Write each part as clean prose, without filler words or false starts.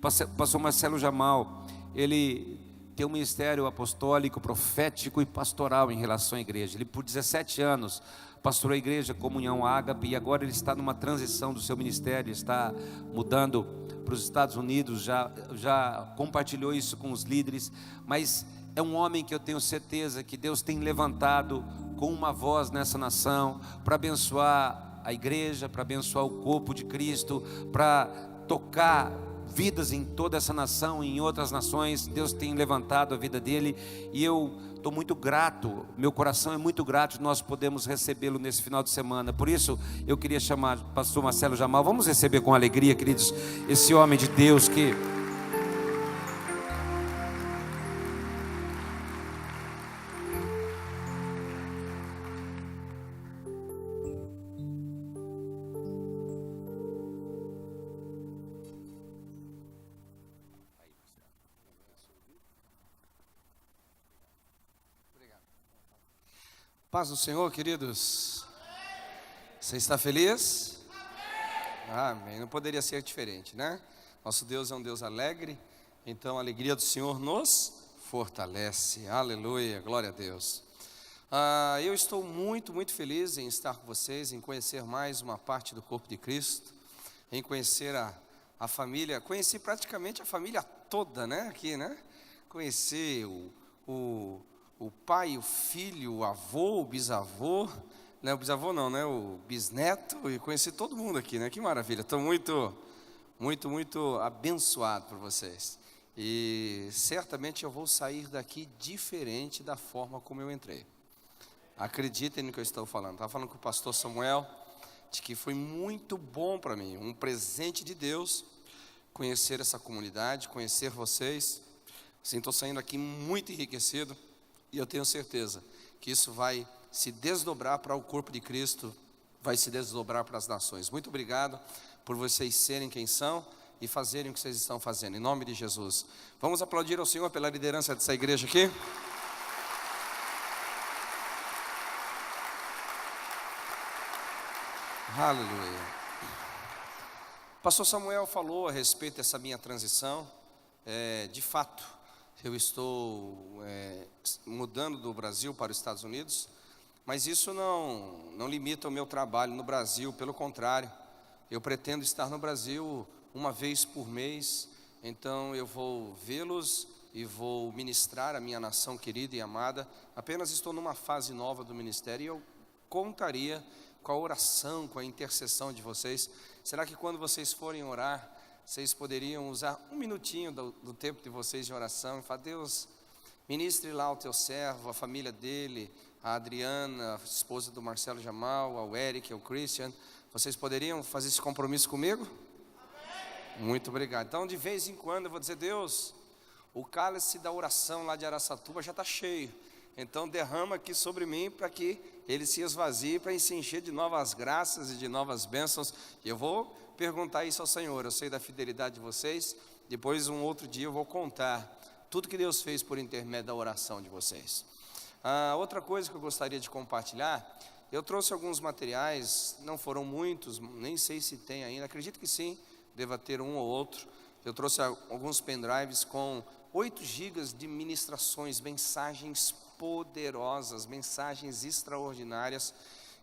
Pastor Marcelo Jamal, ele tem um ministério apostólico, profético e pastoral em relação à igreja. Ele por 17 anos pastorou a igreja Comunhão Ágape, e agora ele está numa transição do seu ministério, está mudando para os Estados Unidos, já compartilhou isso com os líderes, mas é um homem que eu tenho certeza que Deus tem levantado com uma voz nessa nação, para abençoar a igreja, para abençoar o corpo de Cristo, para tocar vidas em toda essa nação e em outras nações. Deus tem levantado a vida dele, e eu estou muito grato, meu coração é muito grato de nós podemos recebê-lo nesse final de semana. Por isso eu queria chamar o pastor Marcelo Jamal. Vamos receber com alegria, queridos, esse homem de Deus que... Paz do Senhor, queridos. Você está feliz? Amém. Não poderia ser diferente, né? Nosso Deus é um Deus alegre, então a alegria do Senhor nos fortalece. Aleluia, glória a Deus. Eu estou muito feliz em estar com vocês, em conhecer mais uma parte do corpo de Cristo, em conhecer a família. Conheci praticamente a família toda, né? Aqui, né? Conhecer o pai, o filho, o avô, o bisavô, né? O bisavô não, né? O bisneto, e conheci todo mundo aqui, né? Que maravilha, estou muito abençoado por vocês, e certamente eu vou sair daqui diferente da forma como eu entrei. Acreditem no que eu estou falando. Estava falando com o pastor Samuel, de que foi muito bom para mim, um presente de Deus, conhecer essa comunidade, conhecer vocês. Assim, estou saindo aqui muito enriquecido, e eu tenho certeza que isso vai se desdobrar para o corpo de Cristo, vai se desdobrar para as nações. Muito obrigado por vocês serem quem são e fazerem o que vocês estão fazendo, em nome de Jesus. Vamos aplaudir ao Senhor pela liderança dessa igreja aqui. Aleluia. Pastor Samuel falou a respeito dessa minha transição. De fato, eu estou mudando do Brasil para os Estados Unidos, mas isso não limita o meu trabalho no Brasil. Pelo contrário, eu pretendo estar no Brasil uma vez por mês. Então eu vou vê-los e vou ministrar a minha nação querida e amada. Apenas estou numa fase nova do ministério, e eu contaria com a oração, com a intercessão de vocês. Será que quando vocês forem orar, vocês poderiam usar um minutinho do tempo de vocês de oração e falar: Deus, ministre lá o teu servo, a família dele, a Adriana, a esposa do Marcelo Jamal, ao Eric, ao Christian. Vocês poderiam fazer esse compromisso comigo? Amém. Muito obrigado. Então, de vez em quando eu vou dizer: Deus, o cálice da oração lá de Araçatuba já está cheio, então derrama aqui sobre mim para que ele se esvazie, para se encher de novas graças e de novas bênçãos. E eu vou perguntar isso ao Senhor. Eu sei da fidelidade de vocês. Depois, um outro dia, eu vou contar tudo que Deus fez por intermédio da oração de vocês. Outra coisa que eu gostaria de compartilhar, eu trouxe alguns materiais, não foram muitos, nem sei se tem ainda, acredito que sim, deva ter um ou outro. Eu trouxe alguns pendrives com 8 gigas de ministrações, mensagens poderosas, mensagens extraordinárias,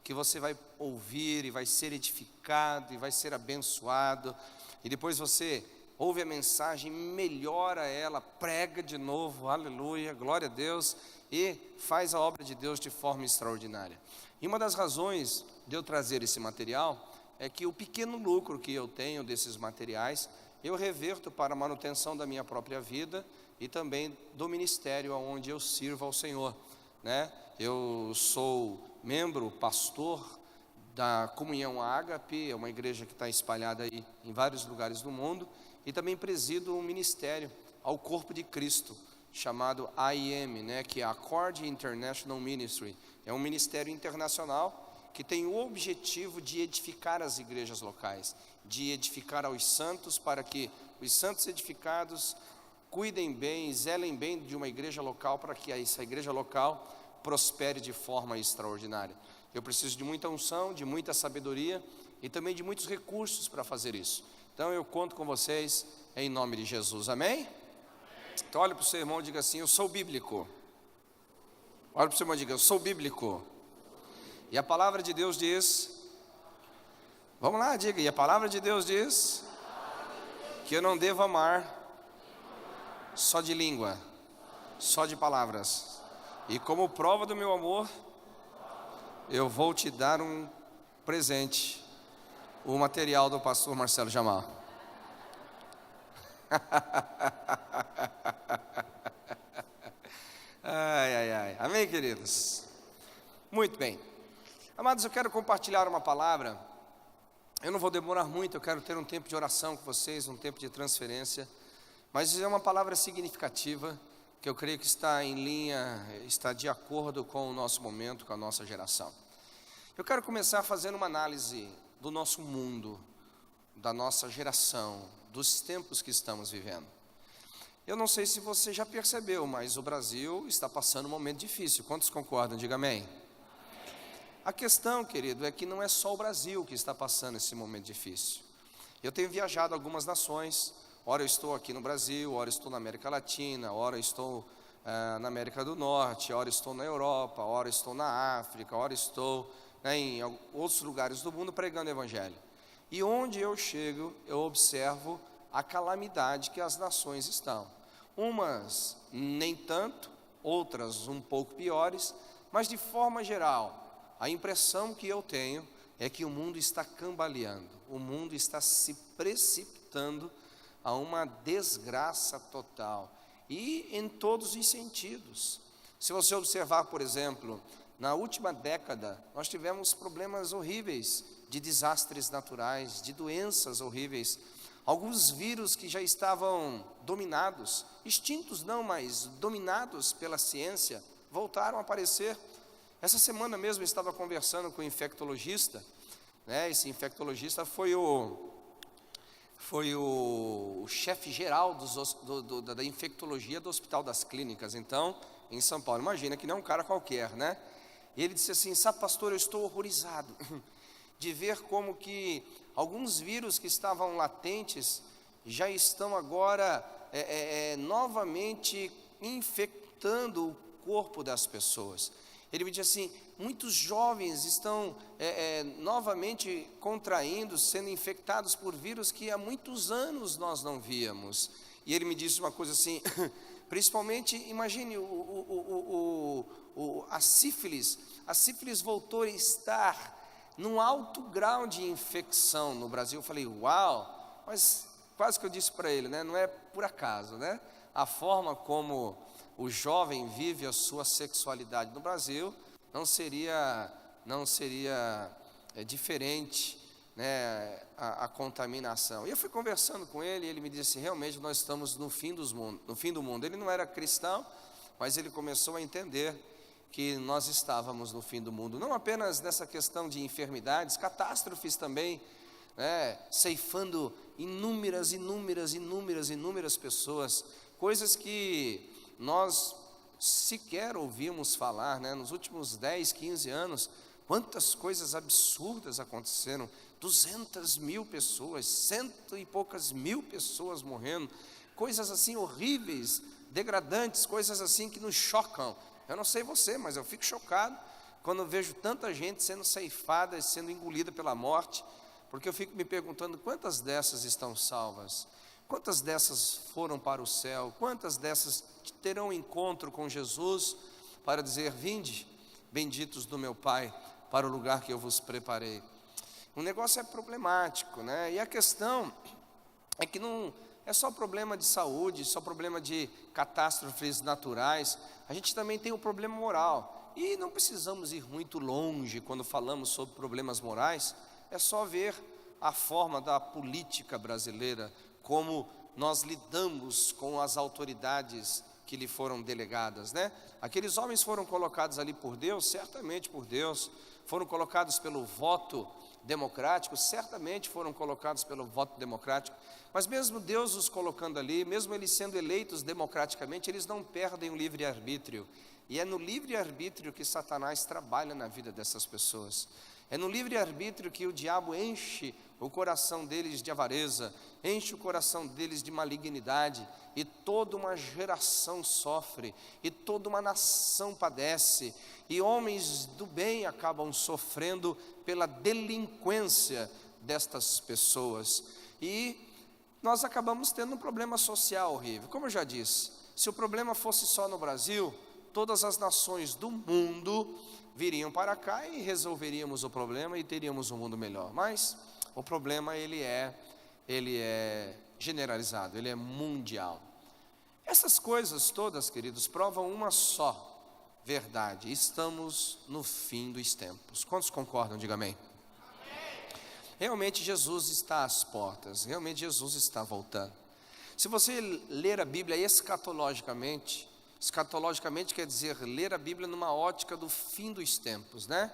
que você vai ouvir e vai ser edificado e vai ser abençoado, e depois você ouve a mensagem, melhora ela, prega de novo, aleluia, glória a Deus, e faz a obra de Deus de forma extraordinária. E uma das razões de eu trazer esse material é que o pequeno lucro que eu tenho desses materiais, eu reverto para a manutenção da minha própria vida e também do ministério onde eu sirvo ao Senhor, né? Eu sou membro, pastor da Comunhão Ágape, é uma igreja que está espalhada aí em vários lugares do mundo, e também presido um ministério ao corpo de Cristo, chamado AIM, né, que é Accord International Ministry. É um ministério internacional que tem o objetivo de edificar as igrejas locais, de edificar aos santos, para que os santos edificados cuidem bem, zelem bem de uma igreja local, para que essa igreja local prospere de forma extraordinária. Eu preciso de muita unção, de muita sabedoria e também de muitos recursos para fazer isso. Então eu conto com vocês em nome de Jesus, amém? Então olha para o seu irmão e diga assim: eu sou bíblico. Olha para o seu irmão e diga: eu sou bíblico. E a palavra de Deus diz, vamos lá, diga, e a palavra de Deus diz que eu não devo amar só de língua, só de palavras. E como prova do meu amor, eu vou te dar um presente, o material do pastor Marcelo Jamal. Ai. Amém, queridos? Muito bem. Amados, eu quero compartilhar uma palavra. Eu não vou demorar muito, eu quero ter um tempo de oração com vocês, um tempo de transferência. Mas é uma palavra significativa, que eu creio que está em linha, está de acordo com o nosso momento, com a nossa geração. Eu quero começar fazendo uma análise do nosso mundo, da nossa geração, dos tempos que estamos vivendo. Eu não sei se você já percebeu, mas o Brasil está passando um momento difícil. Quantos concordam? Diga amém. A questão, querido, é que não é só o Brasil que está passando esse momento difícil. Eu tenho viajado a algumas nações, ora eu estou aqui no Brasil, ora eu estou na América Latina, ora eu estou na América do Norte, ora eu estou na Europa, ora eu estou na África, ora eu estou em outros lugares do mundo pregando o Evangelho. E onde eu chego, eu observo a calamidade que as nações estão. Umas nem tanto, outras um pouco piores, mas de forma geral, a impressão que eu tenho é que o mundo está cambaleando, o mundo está se precipitando a uma desgraça total, e em todos os sentidos. Se você observar, por exemplo, na última década, nós tivemos problemas horríveis de desastres naturais, de doenças horríveis, alguns vírus que já estavam dominados, extintos não, mas dominados pela ciência, voltaram a aparecer. Essa semana mesmo eu estava conversando com um infectologista, né? Esse infectologista foi o chefe geral da infectologia do Hospital das Clínicas, então, em São Paulo. Imagina que não é um cara qualquer, né? E ele disse assim: sabe, pastor, eu estou horrorizado de ver como que alguns vírus que estavam latentes já estão agora novamente infectando o corpo das pessoas. Ele me disse assim: muitos jovens estão novamente contraindo, sendo infectados por vírus que há muitos anos nós não víamos. E ele me disse uma coisa assim, principalmente, imagine a sífilis. A sífilis voltou a estar num alto grau de infecção no Brasil. Eu falei: uau, mas quase que eu disse para ele, né? Não é por acaso, né? A forma como o jovem vive a sua sexualidade no Brasil não seria diferente, né, a contaminação. E eu fui conversando com ele, e ele me disse: realmente nós estamos no fim do mundo. Ele não era cristão, mas ele começou a entender que nós estávamos no fim do mundo, não apenas nessa questão de enfermidades, catástrofes também, né, ceifando inúmeras pessoas, coisas que nós sequer ouvimos falar, né? Nos últimos 10, 15 anos, quantas coisas absurdas aconteceram, 200.000 pessoas, 100 e poucas mil pessoas morrendo, coisas assim horríveis, degradantes, coisas assim que nos chocam. Eu não sei você, mas eu fico chocado quando eu vejo tanta gente sendo ceifada, sendo engolida pela morte, porque eu fico me perguntando: quantas dessas estão salvas? Quantas dessas foram para o céu? Quantas dessas terão encontro com Jesus para dizer: vinde, benditos do meu Pai, para o lugar que eu vos preparei? O negócio é problemático, né? E a questão é que não é só problema de saúde, só problema de catástrofes naturais. A gente também tem um problema moral. E não precisamos ir muito longe quando falamos sobre problemas morais. É só ver a forma da política brasileira, como nós lidamos com as autoridades que lhe foram delegadas, né? Aqueles homens foram colocados ali por Deus, certamente por Deus, foram colocados pelo voto democrático, certamente foram colocados pelo voto democrático, mas mesmo Deus os colocando ali, mesmo eles sendo eleitos democraticamente, eles não perdem o livre-arbítrio, e é no livre-arbítrio que Satanás trabalha na vida dessas pessoas. É no livre-arbítrio que o diabo enche o coração deles de avareza, enche o coração deles de malignidade, e toda uma geração sofre, e toda uma nação padece, e homens do bem acabam sofrendo pela delinquência destas pessoas, e nós acabamos tendo um problema social horrível. Como eu já disse, se o problema fosse só no Brasil, todas as nações do mundo viriam para cá e resolveríamos o problema e teríamos um mundo melhor. Mas o problema ele é generalizado, ele é mundial. Essas coisas todas, queridos, provam uma só verdade: estamos no fim dos tempos. Quantos concordam? Diga amém. Realmente Jesus está às portas, realmente Jesus está voltando. Se você ler a Bíblia escatologicamente quer dizer ler a Bíblia numa ótica do fim dos tempos, né?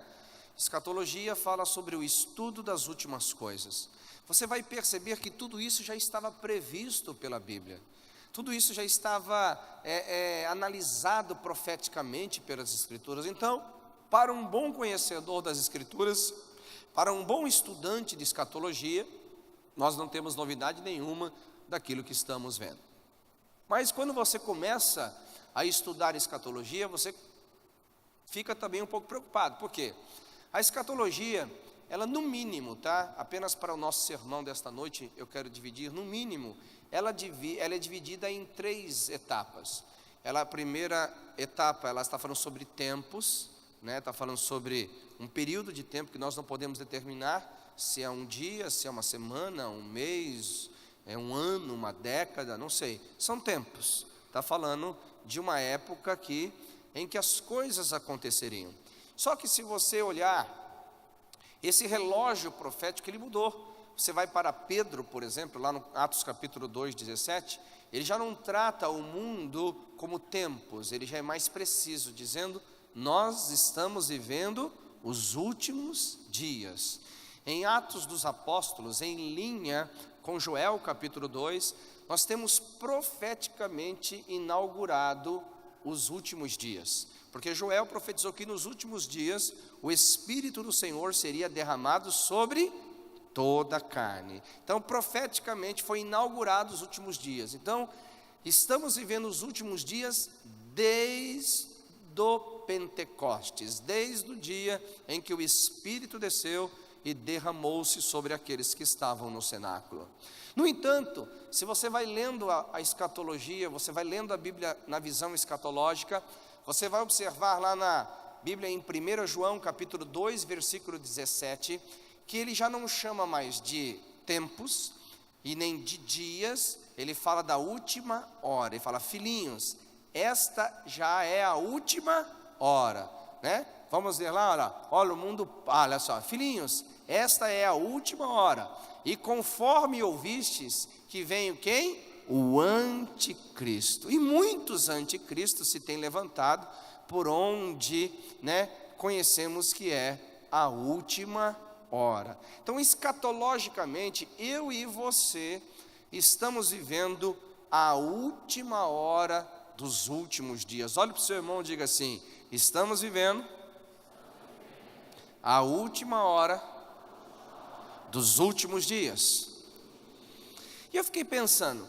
Escatologia fala sobre o estudo das últimas coisas. Você vai perceber que tudo isso já estava previsto pela Bíblia. Tudo isso já estava analisado profeticamente pelas Escrituras. Então, para um bom conhecedor das Escrituras, para um bom estudante de escatologia, nós não temos novidade nenhuma daquilo que estamos vendo. Mas quando você começa a estudar escatologia, você fica também um pouco preocupado. Por quê? A escatologia, ela no mínimo, tá? Apenas para o nosso sermão desta noite, eu quero dividir, no mínimo, ela é dividida em 3 etapas. A primeira etapa, ela está falando sobre tempos, né? Está falando sobre um período de tempo que nós não podemos determinar, se é um dia, se é uma semana, um mês, é um ano, uma década, não sei. São tempos. Está falando de uma época em que as coisas aconteceriam. Só que se você olhar, esse relógio profético, ele mudou. Você vai para Pedro, por exemplo, lá no Atos capítulo 2, 17, ele já não trata o mundo como tempos, ele já é mais preciso, dizendo: nós estamos vivendo os últimos dias. Em Atos dos Apóstolos, em linha com Joel capítulo 2, nós temos profeticamente inaugurado os últimos dias, porque Joel profetizou que nos últimos dias o Espírito do Senhor seria derramado sobre toda a carne. Então, profeticamente foi inaugurado os últimos dias. Então, estamos vivendo os últimos dias desde o Pentecostes, desde o dia em que o Espírito desceu e derramou-se sobre aqueles que estavam no cenáculo. No entanto, se você vai lendo a escatologia, você vai lendo a Bíblia na visão escatológica, você vai observar lá na Bíblia em 1 João capítulo 2, versículo 17, que ele já não chama mais de tempos e nem de dias, ele fala da última hora. Ele fala: filhinhos, esta já é a última hora, né? Vamos ver lá, olha o mundo, olha só, filhinhos, esta é a última hora, e conforme ouvistes que vem quem? O anticristo, e muitos anticristos se têm levantado, por onde, né, conhecemos que é a última hora. Então, escatologicamente, eu e você estamos vivendo a última hora dos últimos dias. Olhe para o seu irmão e diga assim: estamos vivendo a última hora dos últimos dias. E eu fiquei pensando,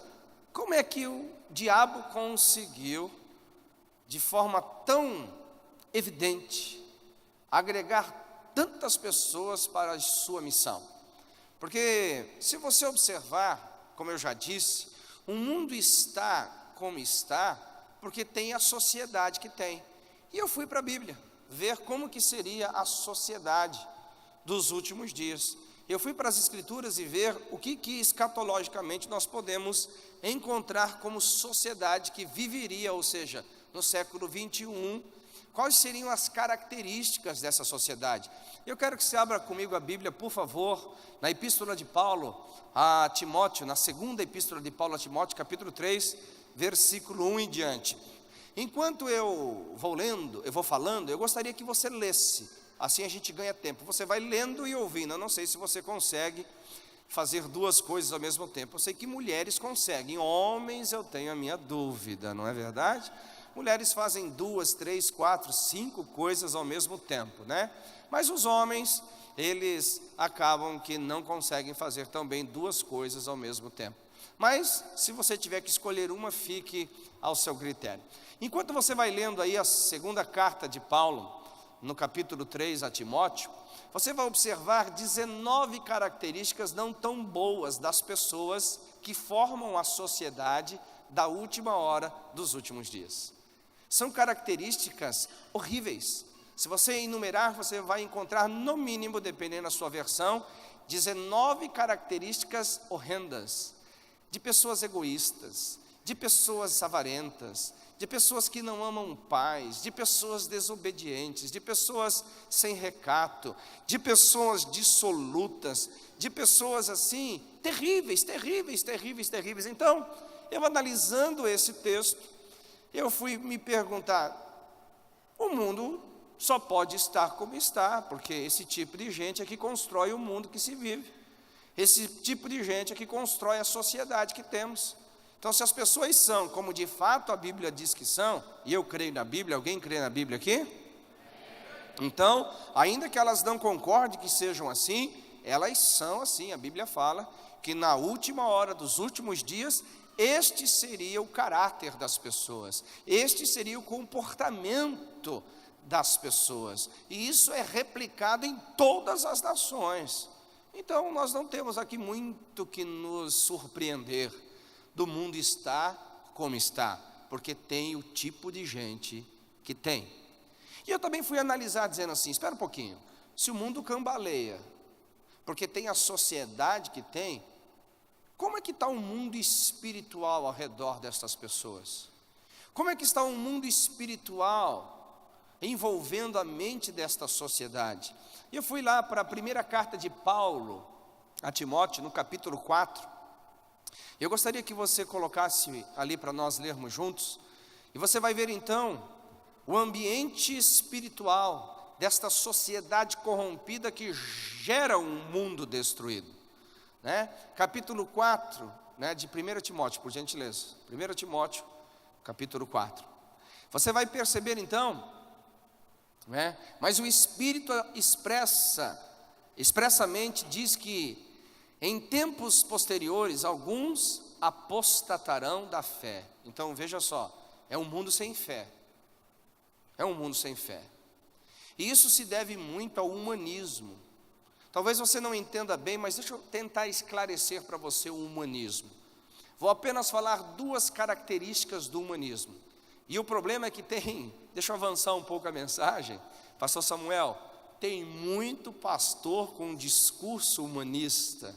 como é que o diabo conseguiu, de forma tão evidente, agregar tantas pessoas para a sua missão? Porque se você observar, como eu já disse, o mundo está como está porque tem a sociedade que tem. E eu fui para a Bíblia ver como que seria a sociedade dos últimos dias. Eu fui para as Escrituras e ver o que escatologicamente nós podemos encontrar como sociedade que viveria, ou seja, no século 21, quais seriam as características dessa sociedade. Eu quero que você abra comigo a Bíblia, por favor, na Epístola de Paulo a Timóteo, na segunda Epístola de Paulo a Timóteo, capítulo 3, versículo 1 em diante. Enquanto eu vou falando, eu gostaria que você lesse, assim a gente ganha tempo. Você vai lendo e ouvindo. Eu não sei se você consegue fazer 2 coisas ao mesmo tempo. Eu sei que mulheres conseguem, homens eu tenho a minha dúvida, não é verdade? Mulheres fazem 2, 3, 4, 5 coisas ao mesmo tempo, né? Mas os homens, eles acabam que não conseguem fazer também duas coisas ao mesmo tempo. Mas, se você tiver que escolher uma, fique ao seu critério. Enquanto você vai lendo aí a segunda carta de Paulo, no capítulo 3 a Timóteo, você vai observar 19 características não tão boas das pessoas que formam a sociedade da última hora dos últimos dias. São características horríveis. Se você enumerar, você vai encontrar, no mínimo, dependendo da sua versão, 19 características horrendas. De pessoas egoístas, de pessoas avarentas, de pessoas que não amam paz, de pessoas desobedientes, de pessoas sem recato, de pessoas dissolutas, de pessoas assim, terríveis. Então, eu analisando esse texto, eu fui me perguntar, o mundo só pode estar como está, porque esse tipo de gente é que constrói o mundo que se vive. Esse tipo de gente é que constrói a sociedade que temos. Então, se as pessoas são como de fato a Bíblia diz que são, e eu creio na Bíblia, alguém crê na Bíblia aqui? Então, ainda que elas não concordem que sejam assim, elas são assim. A Bíblia fala que na última hora dos últimos dias, este seria o caráter das pessoas, este seria o comportamento das pessoas, e isso é replicado em todas as nações. Então, nós não temos aqui muito que nos surpreender do mundo estar como está, porque tem o tipo de gente que tem. E eu também fui analisar dizendo assim, espera um pouquinho, se o mundo cambaleia, porque tem a sociedade que tem, como é que está o mundo espiritual ao redor destas pessoas? Como é que está o mundo espiritual envolvendo a mente desta sociedade? E eu fui lá para a primeira carta de Paulo a Timóteo, no capítulo 4. Eu gostaria que você colocasse ali para nós lermos juntos, e você vai ver então o ambiente espiritual desta sociedade corrompida que gera um mundo destruído, né? Capítulo 4, né, de 1 Timóteo, por gentileza, 1 Timóteo, capítulo 4. Você vai perceber então, né, mas o Espírito expressamente diz que em tempos posteriores alguns apostatarão da fé. Então veja só, é um mundo sem fé. É um mundo sem fé. E isso se deve muito ao humanismo. Talvez você não entenda bem, mas deixa eu tentar esclarecer para você o humanismo. Vou apenas falar duas características do humanismo. E o problema é que deixa eu avançar um pouco a mensagem, pastor Samuel, tem muito pastor com um discurso humanista,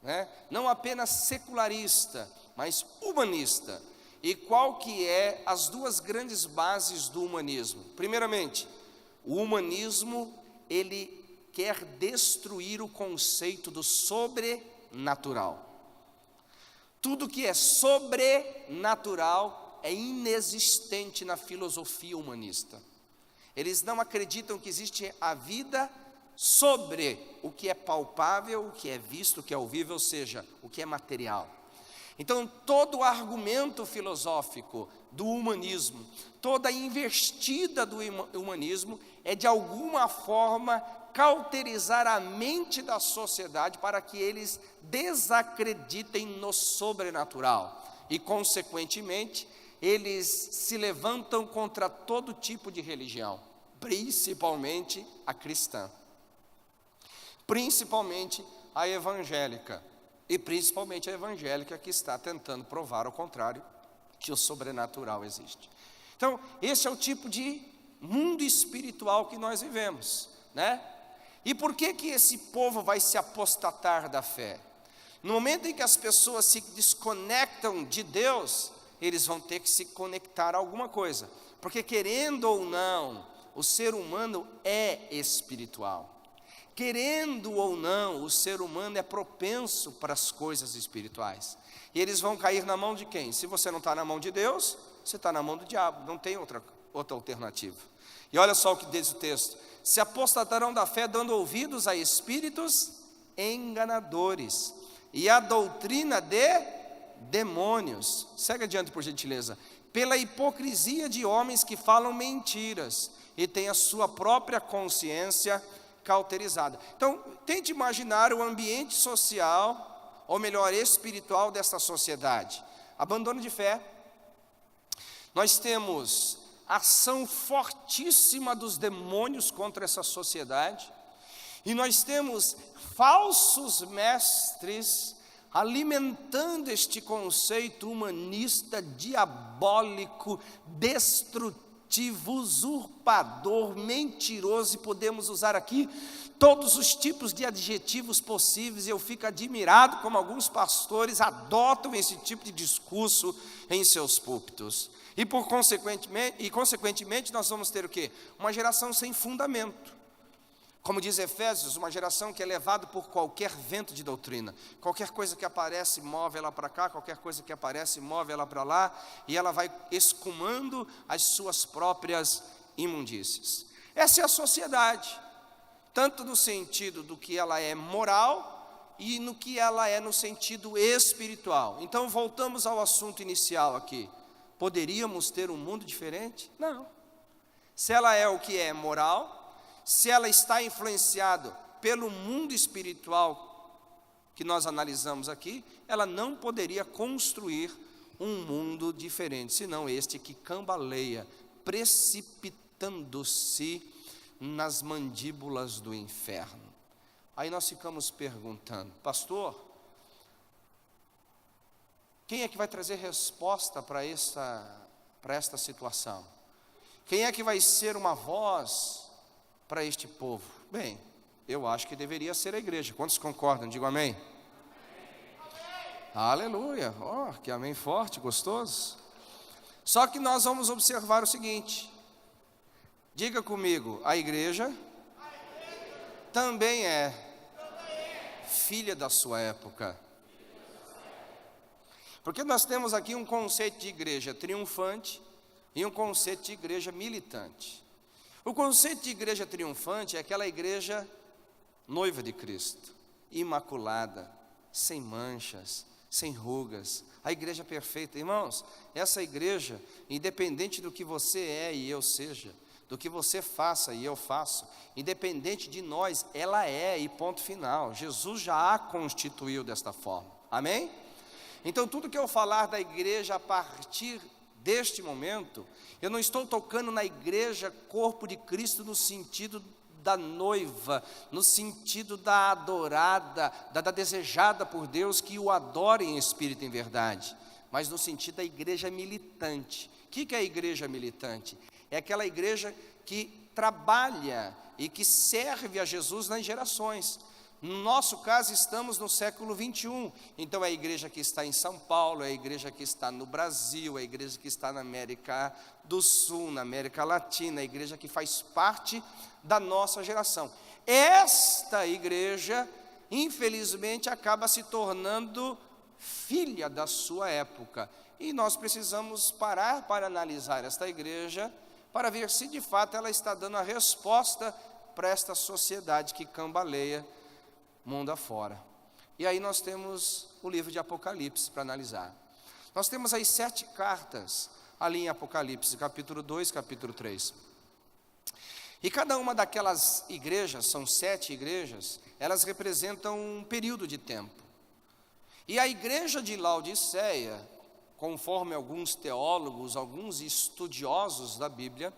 né? Não apenas secularista, mas humanista. E qual que é as duas grandes bases do humanismo? Primeiramente, o humanismo, ele quer destruir o conceito do sobrenatural. Tudo que é sobrenatural é inexistente na filosofia humanista. Eles não acreditam que existe a vida sobre o que é palpável, o que é visto, o que é ouvível, ou seja, o que é material. Então, todo o argumento filosófico do humanismo, toda a investida do humanismo é de alguma forma cauterizar a mente da sociedade para que eles desacreditem no sobrenatural e, consequentemente, eles se levantam contra todo tipo de religião, principalmente a cristã, principalmente a evangélica, e principalmente a evangélica que está tentando provar ao contrário, que o sobrenatural existe. Então, esse é o tipo de mundo espiritual que nós vivemos, né? E por que esse povo vai se apostatar da fé? No momento em que as pessoas se desconectam de Deus, eles vão ter que se conectar a alguma coisa, porque querendo ou não, o ser humano é espiritual. Querendo ou não, o ser humano é propenso para as coisas espirituais. E eles vão cair na mão de quem? Se você não está na mão de Deus, você está na mão do diabo, não tem outra alternativa. E olha só o que diz o texto: se apostatarão da fé, dando ouvidos a espíritos enganadores e a doutrina de demônios. Segue adiante, por gentileza. Pela hipocrisia de homens que falam mentiras e têm a sua própria consciência cauterizada. Então, tente imaginar o ambiente social, ou melhor, espiritual dessa sociedade. Abandono de fé. Nós temos ação fortíssima dos demônios contra essa sociedade. E nós temos falsos mestres alimentando este conceito humanista, diabólico, destrutivo, usurpador, mentiroso, e podemos usar aqui todos os tipos de adjetivos possíveis. Eu fico admirado como alguns pastores adotam esse tipo de discurso em seus púlpitos. E consequentemente nós vamos ter o quê? Uma geração sem fundamento. Como diz Efésios, uma geração que é levada por qualquer vento de doutrina. Qualquer coisa que aparece, move ela para cá, qualquer coisa que aparece, move ela para lá, e ela vai escumando as suas próprias imundícies. Essa é a sociedade, tanto no sentido do que ela é moral, e no que ela é no sentido espiritual. Então voltamos ao assunto inicial aqui. Poderíamos ter um mundo diferente? Não. Se ela é o que é moral, se ela está influenciada pelo mundo espiritual que nós analisamos aqui, ela não poderia construir um mundo diferente, senão este que cambaleia, precipitando-se nas mandíbulas do inferno. Aí nós ficamos perguntando, pastor, quem é que vai trazer resposta para esta situação? Quem é que vai ser uma voz para este povo? Bem, eu acho que deveria ser a igreja. Quantos concordam? Digo amém. Amém. Aleluia. Que amém forte, gostoso. Só que nós vamos observar o seguinte. Diga comigo, a igreja também é filha da sua época. Porque nós temos aqui um conceito de igreja triunfante e um conceito de igreja militante. O conceito de igreja triunfante é aquela igreja noiva de Cristo, imaculada, sem manchas, sem rugas, a igreja perfeita. Irmãos, essa igreja, independente do que você é e eu seja, do que você faça e eu faço, independente de nós, ela é, e ponto final. Jesus já a constituiu desta forma, amém? Então tudo que eu falar da igreja a partir deste momento, eu não estou tocando na igreja corpo de Cristo no sentido da noiva, no sentido da adorada, da desejada por Deus, que o adore em espírito e em verdade, mas no sentido da igreja militante. O que é a igreja militante? É aquela igreja que trabalha e que serve a Jesus nas gerações. No nosso caso, estamos no século 21, então é a igreja que está em São Paulo, é a igreja que está no Brasil, é a igreja que está na América do Sul, na América Latina, a igreja que faz parte da nossa geração. Esta igreja, infelizmente, acaba se tornando filha da sua época, e nós precisamos parar para analisar esta igreja, para ver se de fato ela está dando a resposta para esta sociedade que cambaleia mundo afora. E aí nós temos o livro de Apocalipse para analisar. Nós temos as 7 cartas ali em Apocalipse, capítulo 2, capítulo 3. E cada uma daquelas igrejas, são 7 igrejas, elas representam um período de tempo. E a igreja de Laodiceia, conforme alguns teólogos, alguns estudiosos da Bíblia,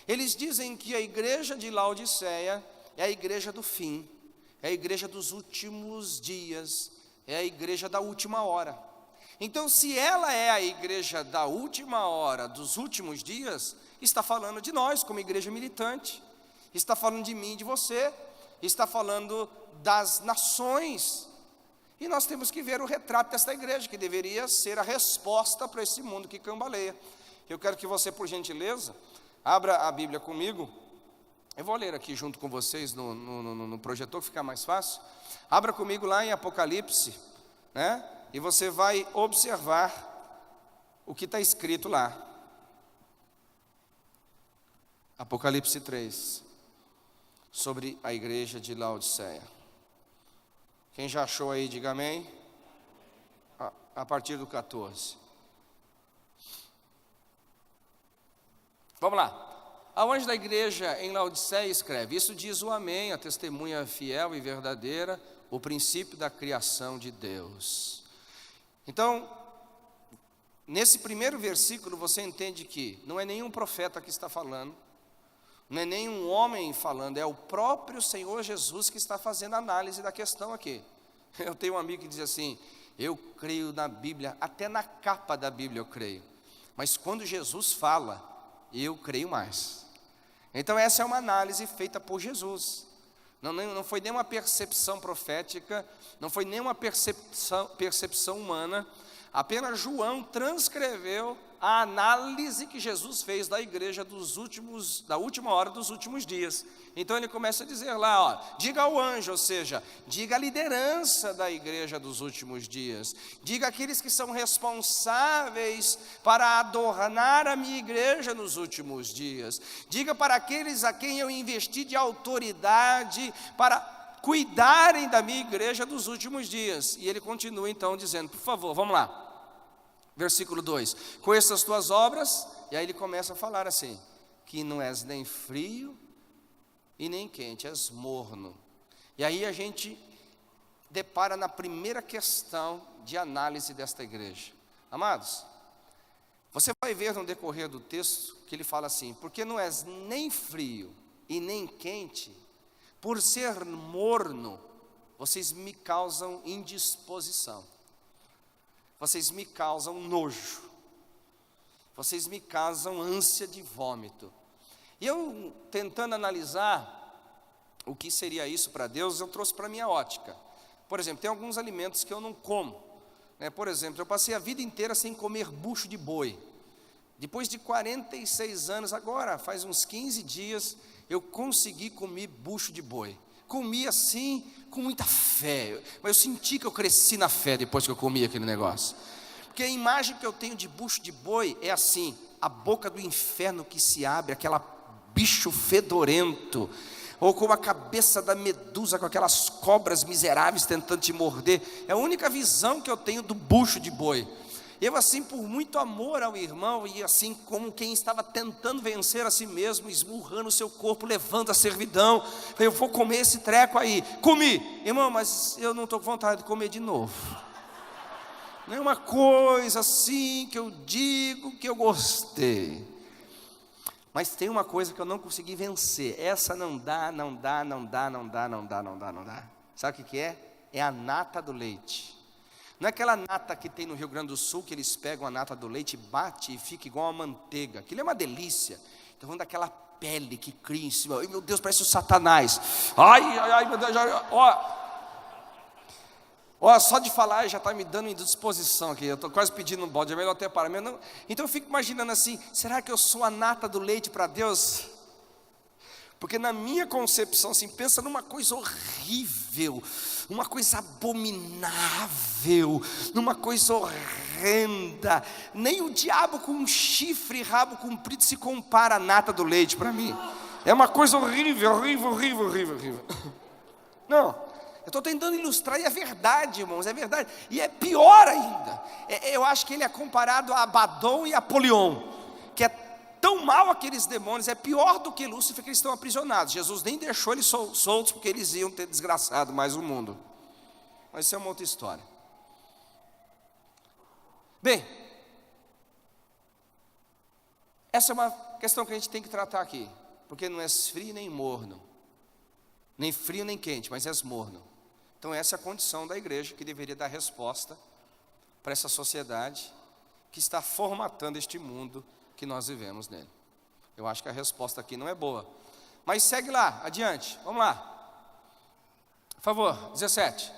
eles dizem que a igreja de Laodiceia é a igreja do fim, é a igreja dos últimos dias, é a igreja da última hora. Então, se ela é a igreja da última hora, dos últimos dias, está falando de nós como igreja militante, está falando de mim e de você, está falando das nações. E nós temos que ver o retrato desta igreja, que deveria ser a resposta para esse mundo que cambaleia. Eu quero que você, por gentileza, abra a Bíblia comigo. Eu vou ler aqui junto com vocês no projetor, que fica mais fácil. Abra comigo lá em Apocalipse, né? E você vai observar o que está escrito lá. Apocalipse 3, sobre a igreja de Laodiceia. Quem já achou aí, diga amém. A partir do 14. Vamos lá. Ao anjo da igreja em Laodiceia escreve: isso diz o Amém, a testemunha fiel e verdadeira, o princípio da criação de Deus. Então, nesse primeiro versículo você entende que não é nenhum profeta que está falando, não é nenhum homem falando, é o próprio Senhor Jesus que está fazendo análise da questão aqui. Eu tenho um amigo que diz assim: eu creio na Bíblia, até na capa da Bíblia eu creio, mas quando Jesus fala, eu creio mais. Então essa é uma análise feita por Jesus, não foi nenhuma percepção profética, não foi nenhuma percepção humana, apenas João transcreveu a análise que Jesus fez da igreja da última hora dos últimos dias. Então ele começa a dizer lá, ó, diga ao anjo, ou seja, diga a liderança da igreja dos últimos dias, diga aqueles que são responsáveis para adornar a minha igreja nos últimos dias, diga para aqueles a quem eu investi de autoridade para cuidarem da minha igreja dos últimos dias. E ele continua então dizendo, por favor, vamos lá. Versículo 2, conheço as tuas obras, e aí ele começa a falar assim, que não és nem frio e nem quente, és morno. E aí a gente depara na primeira questão de análise desta igreja. Amados, você vai ver no decorrer do texto que ele fala assim, porque não és nem frio e nem quente, por ser morno, vocês me causam indisposição. Vocês me causam nojo, vocês me causam ânsia de vômito. E eu, tentando analisar o que seria isso para Deus, eu trouxe para a minha ótica. Por exemplo, tem alguns alimentos que eu não como, né? Por exemplo, eu passei a vida inteira sem comer bucho de boi. Depois de 46 anos, agora faz uns 15 dias, eu consegui comer bucho de boi. Comi assim, com muita fé, mas eu senti que eu cresci na fé depois que eu comi aquele negócio. Porque a imagem que eu tenho de bucho de boi é assim, a boca do inferno que se abre, aquela bicho fedorento, ou como a cabeça da medusa com aquelas cobras miseráveis tentando te morder. É a única visão que eu tenho do bucho de boi. Eu assim, por muito amor ao irmão, e assim como quem estava tentando vencer a si mesmo, esmurrando o seu corpo, levando a servidão, eu vou comer esse treco aí. Comi, irmão, mas eu não estou com vontade de comer de novo. Não é uma coisa assim que eu digo que eu gostei. Mas tem uma coisa que eu não consegui vencer. Essa não dá. Sabe o que é? É a nata do leite. Não é aquela nata que tem no Rio Grande do Sul, que eles pegam a nata do leite, bate e fica igual a manteiga. Aquilo é uma delícia. Então vamos daquela pele que cria em cima. Ai meu Deus, parece o Satanás. Ai meu Deus, ó, só de falar já está me dando indisposição aqui. Eu estou quase pedindo um bode, é melhor até parar. Então eu fico imaginando assim, será que eu sou a nata do leite para Deus? Porque na minha concepção, assim, pensa numa coisa horrível, uma coisa abominável, numa coisa horrenda. Nem o diabo com um chifre e rabo comprido se compara à nata do leite para mim. É uma coisa horrível. Não, eu estou tentando ilustrar e é verdade, irmãos, é verdade. E é pior ainda. Eu acho que ele é comparado a Abaddon e Apolion, que é tão mal aqueles demônios, é pior do que Lúcifer, que eles estão aprisionados. Jesus nem deixou eles soltos, porque eles iam ter desgraçado mais o mundo. Mas isso é uma outra história. Bem, essa é uma questão que a gente tem que tratar aqui, porque não és frio nem morno, nem frio nem quente, mas és morno. Então essa é a condição da igreja que deveria dar resposta para essa sociedade que está formatando este mundo que nós vivemos nele. Eu acho que a resposta aqui não é boa, mas segue lá, adiante, vamos lá, por favor, 17.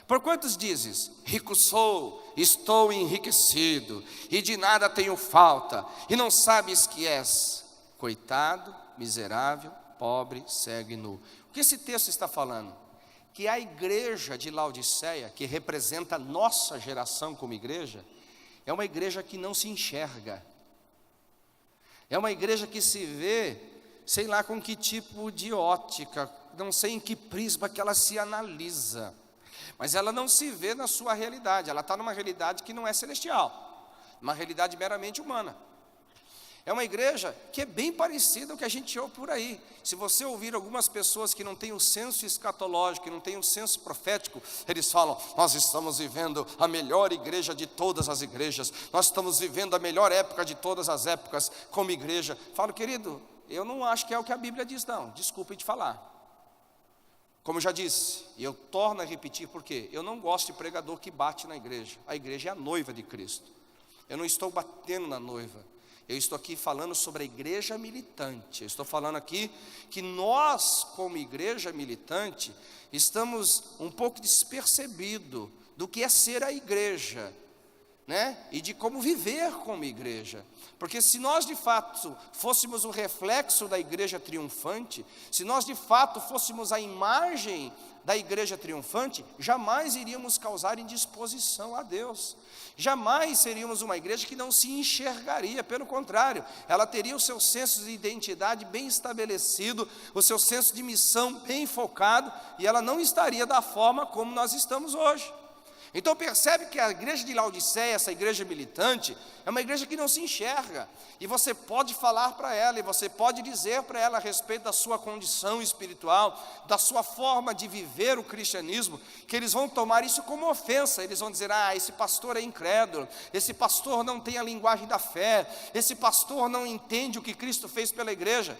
Por quantos dizes, rico sou, estou enriquecido, e de nada tenho falta, e não sabes que és coitado, miserável, pobre, cego e nu. O que esse texto está falando? Que a igreja de Laodiceia, que representa a nossa geração como igreja, é uma igreja que não se enxerga. É uma igreja que se vê, sei lá com que tipo de ótica, não sei em que prisma que ela se analisa, mas ela não se vê na sua realidade, ela está numa realidade que não é celestial, uma realidade meramente humana. É uma igreja que é bem parecida ao que a gente ouve por aí. Se você ouvir algumas pessoas que não têm o senso escatológico, que não têm o senso profético, eles falam: nós estamos vivendo a melhor igreja de todas as igrejas, nós estamos vivendo a melhor época de todas as épocas como igreja. Falo, querido, eu não acho que é o que a Bíblia diz, não. Desculpe de falar. Como eu já disse, e eu torno a repetir, porque eu não gosto de pregador que bate na igreja. A igreja é a noiva de Cristo. Eu não estou batendo na noiva. Eu estou aqui falando sobre a igreja militante. Eu estou falando aqui que nós, como igreja militante, estamos um pouco despercebidos do que é ser a igreja, né? E de como viver como igreja. Porque se nós de fato fôssemos o reflexo da igreja triunfante, se nós de fato fôssemos a imagem da igreja triunfante, jamais iríamos causar indisposição a Deus. Jamais seríamos uma igreja que não se enxergaria, pelo contrário, ela teria o seu senso de identidade bem estabelecido, o seu senso de missão bem focado, e ela não estaria da forma como nós estamos hoje. Então percebe que a igreja de Laodiceia, essa igreja militante, é uma igreja que não se enxerga. E você pode falar para ela, e você pode dizer para ela a respeito da sua condição espiritual, da sua forma de viver o cristianismo, que eles vão tomar isso como ofensa. Eles vão dizer: ah, esse pastor é incrédulo, esse pastor não tem a linguagem da fé, esse pastor não entende o que Cristo fez pela igreja.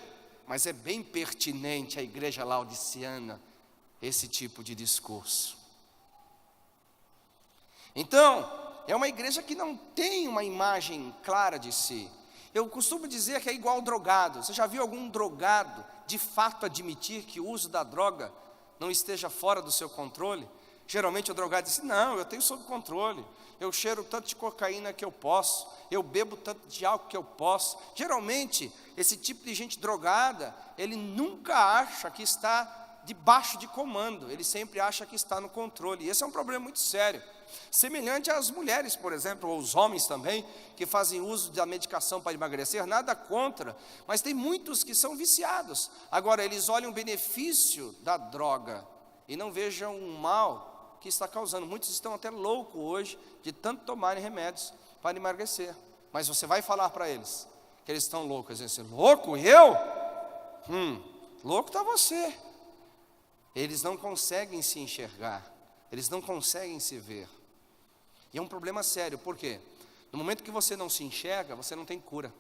Mas é bem pertinente à igreja laodiceana esse tipo de discurso. Então, é uma igreja que não tem uma imagem clara de si. Eu costumo dizer que é igual drogado. Você já viu algum drogado de fato admitir que o uso da droga não esteja fora do seu controle? Geralmente o drogado diz: não, eu tenho sob controle, eu cheiro tanto de cocaína que eu posso, eu bebo tanto de álcool que eu posso. Geralmente, esse tipo de gente drogada, ele nunca acha que está debaixo de comando, ele sempre acha que está no controle. E esse é um problema muito sério. Semelhante às mulheres, por exemplo, ou os homens também, que fazem uso da medicação para emagrecer, nada contra, mas tem muitos que são viciados. Agora, eles olham o benefício da droga e não vejam o mal que está causando. Muitos estão até loucos hoje de tanto tomarem remédios para emagrecer. Mas você vai falar para eles que eles estão loucos, eles dizem assim: louco eu? Louco está você. Eles não conseguem se enxergar, eles não conseguem se ver. E é um problema sério, por quê? No momento que você não se enxerga, você não tem cura.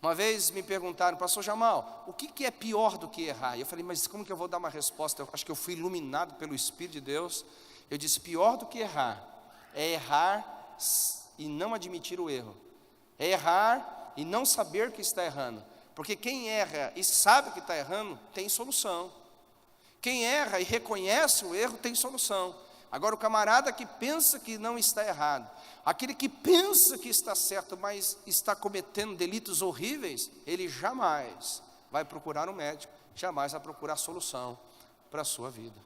Uma vez me perguntaram: pastor Jamal, o que é pior do que errar? E eu falei: mas como que eu vou dar uma resposta? Eu acho que eu fui iluminado pelo Espírito de Deus. Eu disse: pior do que errar é errar e não admitir o erro. É errar e não saber que está errando. Porque quem erra e sabe que está errando, tem solução. Quem erra e reconhece o erro, tem solução. Agora, o camarada que pensa que não está errado, aquele que pensa que está certo, mas está cometendo delitos horríveis, ele jamais vai procurar um médico, jamais vai procurar solução para a sua vida.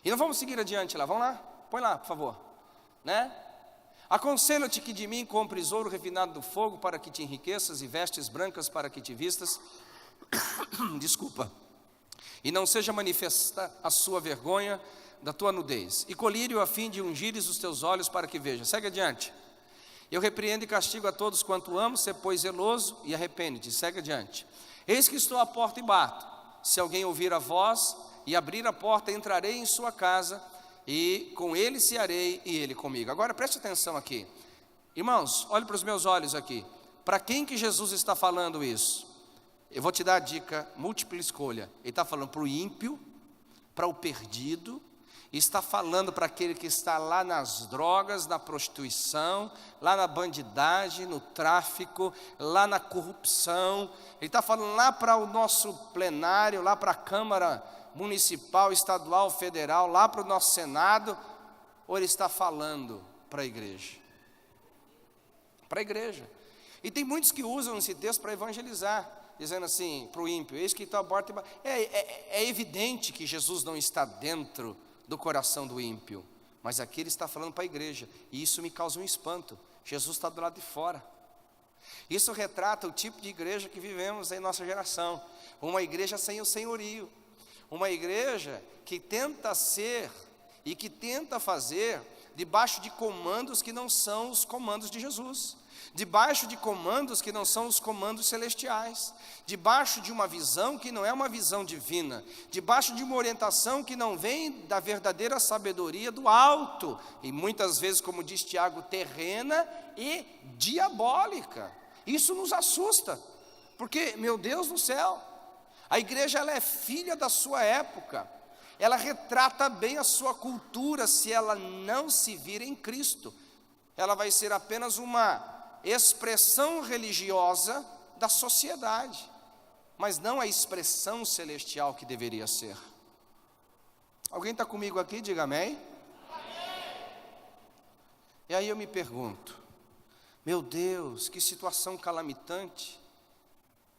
E nós vamos seguir adiante lá, vamos lá? Põe lá, por favor. Né? Aconselho-te que de mim compres ouro refinado do fogo para que te enriqueças, e vestes brancas para que te vistas. Desculpa. E não seja manifesta a sua vergonha da tua nudez, e colírio a fim de ungires os teus olhos para que vejam. Segue adiante. Eu repreendo e castigo a todos quanto amo, sê pois zeloso e arrepende-te. Segue adiante. Eis que estou à porta e bato. Se alguém ouvir a voz e abrir a porta, entrarei em sua casa, e com ele cearei e ele comigo. Agora preste atenção aqui. Irmãos, olhe para os meus olhos aqui. Para quem que Jesus está falando isso? Eu vou te dar a dica, múltipla escolha. Ele está falando para o ímpio, para o perdido, está falando para aquele que está lá nas drogas, na prostituição, lá na bandidagem, no tráfico, lá na corrupção. Ele está falando lá para o nosso plenário, lá para a Câmara Municipal, Estadual, Federal, lá para o nosso Senado. Ou ele está falando para a igreja? Para a igreja. E tem muitos que usam esse texto para evangelizar, dizendo assim para o ímpio: eis que está a porta. É evidente que Jesus não está dentro do coração do ímpio, mas aqui ele está falando para a igreja, e isso me causa um espanto. Jesus está do lado de fora. Isso retrata o tipo de igreja que vivemos em nossa geração, uma igreja sem o senhorio, uma igreja que tenta ser e que tenta fazer debaixo de comandos que não são os comandos de Jesus, debaixo de comandos que não são os comandos celestiais, debaixo de uma visão que não é uma visão divina, debaixo de uma orientação que não vem da verdadeira sabedoria do alto, e muitas vezes, como diz Tiago, terrena e diabólica. Isso nos assusta, porque, meu Deus do céu, a igreja ela é filha da sua época, ela retrata bem a sua cultura. Se ela não se vir em Cristo, ela vai ser apenas uma expressão religiosa da sociedade, mas não a expressão celestial que deveria ser. Alguém está comigo aqui? Diga amém. Amém. E aí eu me pergunto, meu Deus, que situação calamitante,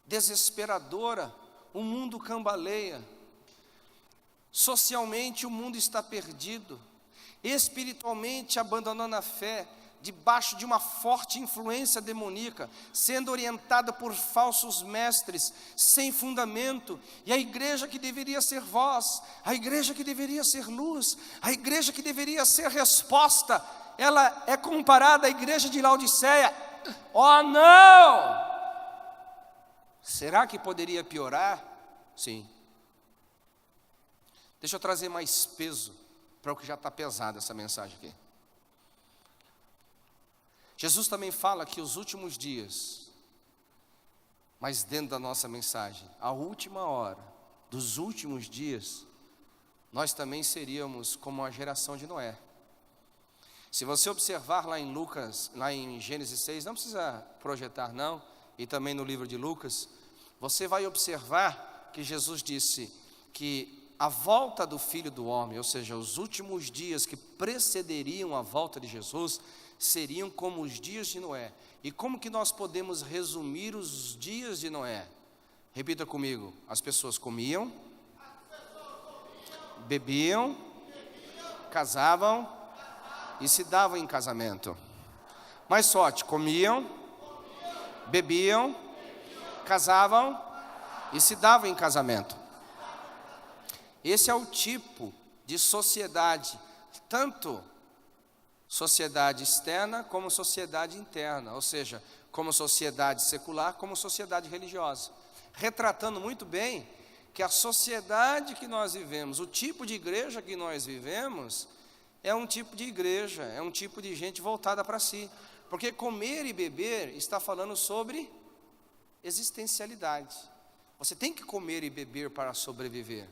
desesperadora, o mundo cambaleia, socialmente o mundo está perdido, espiritualmente abandonando a fé, debaixo de uma forte influência demoníaca, sendo orientada por falsos mestres, sem fundamento, e a igreja que deveria ser voz, a igreja que deveria ser luz, a igreja que deveria ser resposta, ela é comparada à igreja de Laodiceia. Oh não! Será que poderia piorar? Sim. Deixa eu trazer mais peso para o que já está pesado essa mensagem aqui. Jesus também fala que os últimos dias, mas dentro da nossa mensagem, a última hora dos últimos dias, nós também seríamos como a geração de Noé. Se você observar lá em Lucas, lá em Gênesis 6, não precisa projetar não, e também no livro de Lucas, você vai observar que Jesus disse que a volta do Filho do Homem, ou seja, os últimos dias que precederiam a volta de Jesus, seriam como os dias de Noé. E como que nós podemos resumir os dias de Noé? Repita comigo: as pessoas comiam, bebiam, casavam e se davam em casamento. Mais forte: comiam, bebiam, casavam e se davam em casamento. Esse é o tipo de sociedade, tanto sociedade externa como sociedade interna, ou seja, como sociedade secular, como sociedade religiosa, retratando muito bem que a sociedade que nós vivemos, o tipo de igreja que nós vivemos, é um tipo de igreja, é um tipo de gente voltada para si, porque comer e beber está falando sobre existencialidade. Você tem que comer e beber para sobreviver.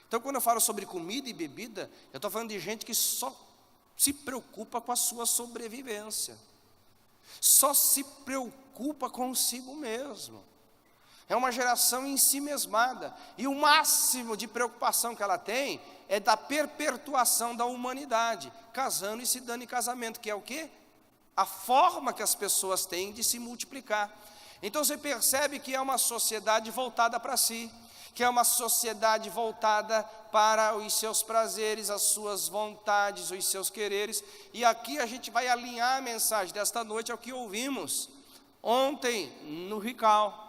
Então, quando eu falo sobre comida e bebida, eu estou falando de gente que só se preocupa com a sua sobrevivência, só se preocupa consigo mesmo. É uma geração em si mesmada, e o máximo de preocupação que ela tem é da perpetuação da humanidade, casando e se dando em casamento, que é o quê? A forma que as pessoas têm de se multiplicar. Então você percebe que é uma sociedade voltada para si, que é uma sociedade voltada para os seus prazeres, as suas vontades, os seus quereres. E aqui a gente vai alinhar a mensagem desta noite ao que ouvimos ontem no Rical.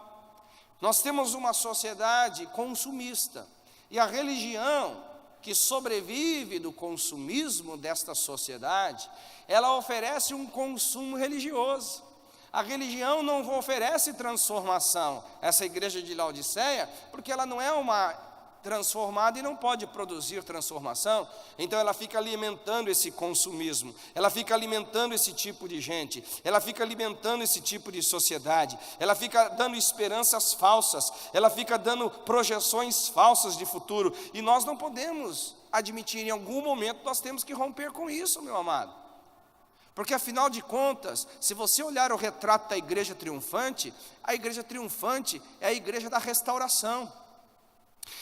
Nós temos uma sociedade consumista, e a religião que sobrevive do consumismo desta sociedade, ela oferece um consumo religioso. A religião não oferece transformação. Essa igreja de Laodiceia, porque ela não é uma transformada e não pode produzir transformação, então ela fica alimentando esse consumismo, ela fica alimentando esse tipo de gente, ela fica alimentando esse tipo de sociedade, ela fica dando esperanças falsas, ela fica dando projeções falsas de futuro, e nós não podemos admitir, em algum momento nós temos que romper com isso, meu amado. Porque afinal de contas, se você olhar o retrato da igreja triunfante, a igreja triunfante é a igreja da restauração.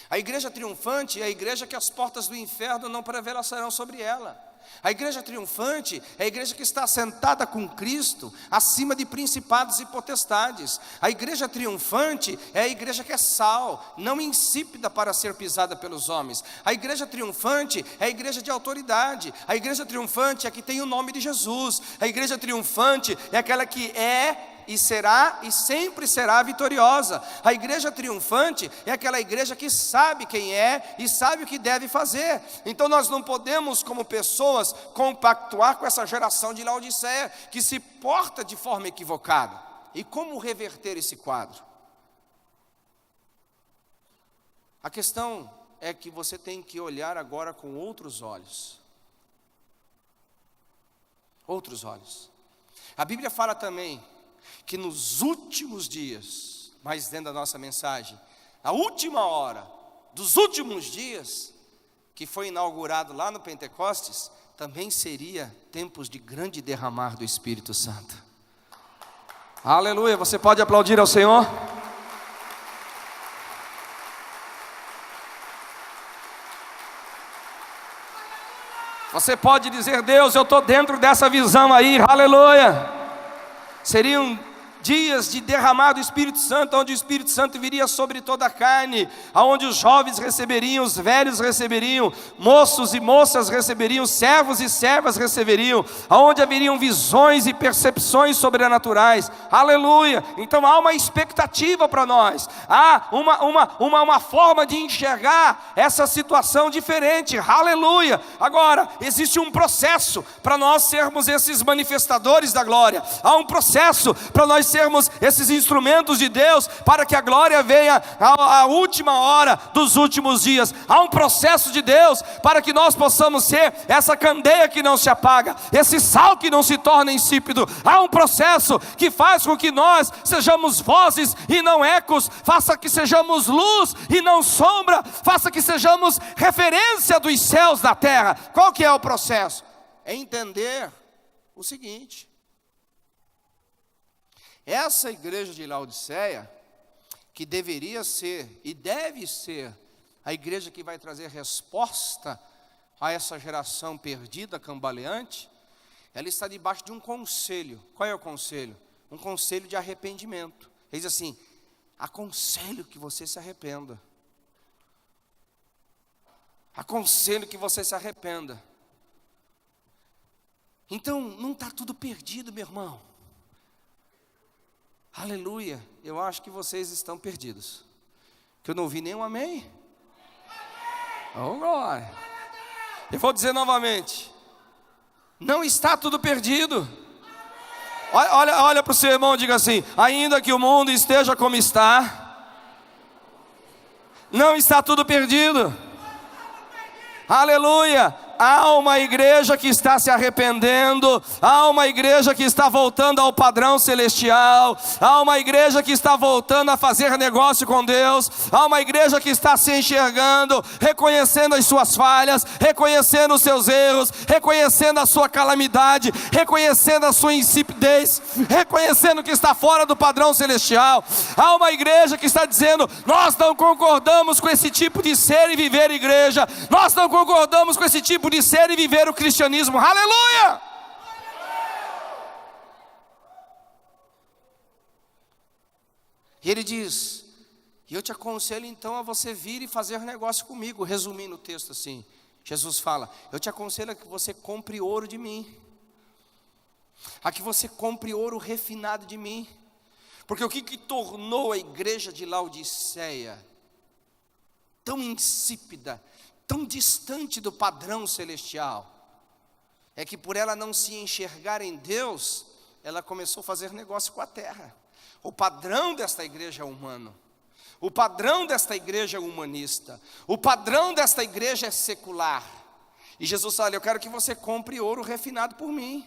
A igreja triunfante é a igreja que as portas do inferno não prevalecerão sobre ela. A igreja triunfante é a igreja que está sentada com Cristo, acima de principados e potestades. A igreja triunfante é a igreja que é sal, não insípida para ser pisada pelos homens. A igreja triunfante é a igreja de autoridade. A igreja triunfante é a que tem o nome de Jesus. A igreja triunfante é aquela que é e será e sempre será vitoriosa. A igreja triunfante é aquela igreja que sabe quem é e sabe o que deve fazer. Então nós não podemos, como pessoas, compactuar com essa geração de Laodiceia, que se porta de forma equivocada. E como reverter esse quadro? A questão é que você tem que olhar agora com outros olhos. Outros olhos. A Bíblia fala também que nos últimos dias, mais dentro da nossa mensagem, a última hora dos últimos dias, que foi inaugurado lá no Pentecostes, também seria tempos de grande derramar do Espírito Santo. Aleluia, você pode aplaudir ao Senhor? Você pode dizer: Deus, eu estou dentro dessa visão aí, aleluia. Seriam dias de derramar do Espírito Santo, onde o Espírito Santo viria sobre toda a carne, aonde os jovens receberiam, os velhos receberiam, moços e moças receberiam, servos e servas receberiam, aonde haveriam visões e percepções sobrenaturais, aleluia. Então há uma expectativa para nós, há uma forma de enxergar essa situação diferente, aleluia. Agora, existe um processo para nós sermos esses manifestadores da glória, há um processo para nós sermos esses instrumentos de Deus, para que a glória venha à última hora dos últimos dias. Há um processo de Deus para que nós possamos ser essa candeia que não se apaga, esse sal que não se torna insípido. Há um processo que faz com que nós sejamos vozes e não ecos, faça que sejamos luz e não sombra, faça que sejamos referência dos céus da terra. Qual que é o processo? É entender o seguinte: essa igreja de Laodiceia, que deveria ser e deve ser a igreja que vai trazer resposta a essa geração perdida, cambaleante, ela está debaixo de um conselho. Qual é o conselho? Um conselho de arrependimento. Ele diz assim: aconselho que você se arrependa. Aconselho que você se arrependa. Então, não está tudo perdido, meu irmão. Aleluia, eu acho que vocês estão perdidos, que eu não ouvi nenhum amém. Oh, glória. Eu vou dizer novamente: não está tudo perdido. Olha para o seu irmão e diga assim: ainda que o mundo esteja como está, não está tudo perdido. Aleluia. Há uma igreja que está se arrependendo, há uma igreja que está voltando ao padrão celestial, há uma igreja que está voltando a fazer negócio com Deus, há uma igreja que está se enxergando, reconhecendo as suas falhas, reconhecendo os seus erros, reconhecendo a sua calamidade, reconhecendo a sua insipidez, reconhecendo que está fora do padrão celestial. Há uma igreja que está dizendo: nós não concordamos com esse tipo de ser e viver igreja, nós não concordamos com esse tipo de ser e viver o cristianismo, aleluia! E ele diz: e eu te aconselho então a você vir e fazer negócio comigo. Resumindo o texto assim, Jesus fala: eu te aconselho a que você compre ouro de mim, a que você compre ouro refinado de mim. Porque o que tornou a igreja de Laodiceia tão insípida, tão distante do padrão celestial, é que por ela não se enxergar em Deus, ela começou a fazer negócio com a terra. O padrão desta igreja é humano, o padrão desta igreja é humanista, o padrão desta igreja é secular. E Jesus fala: eu quero que você compre ouro refinado por mim,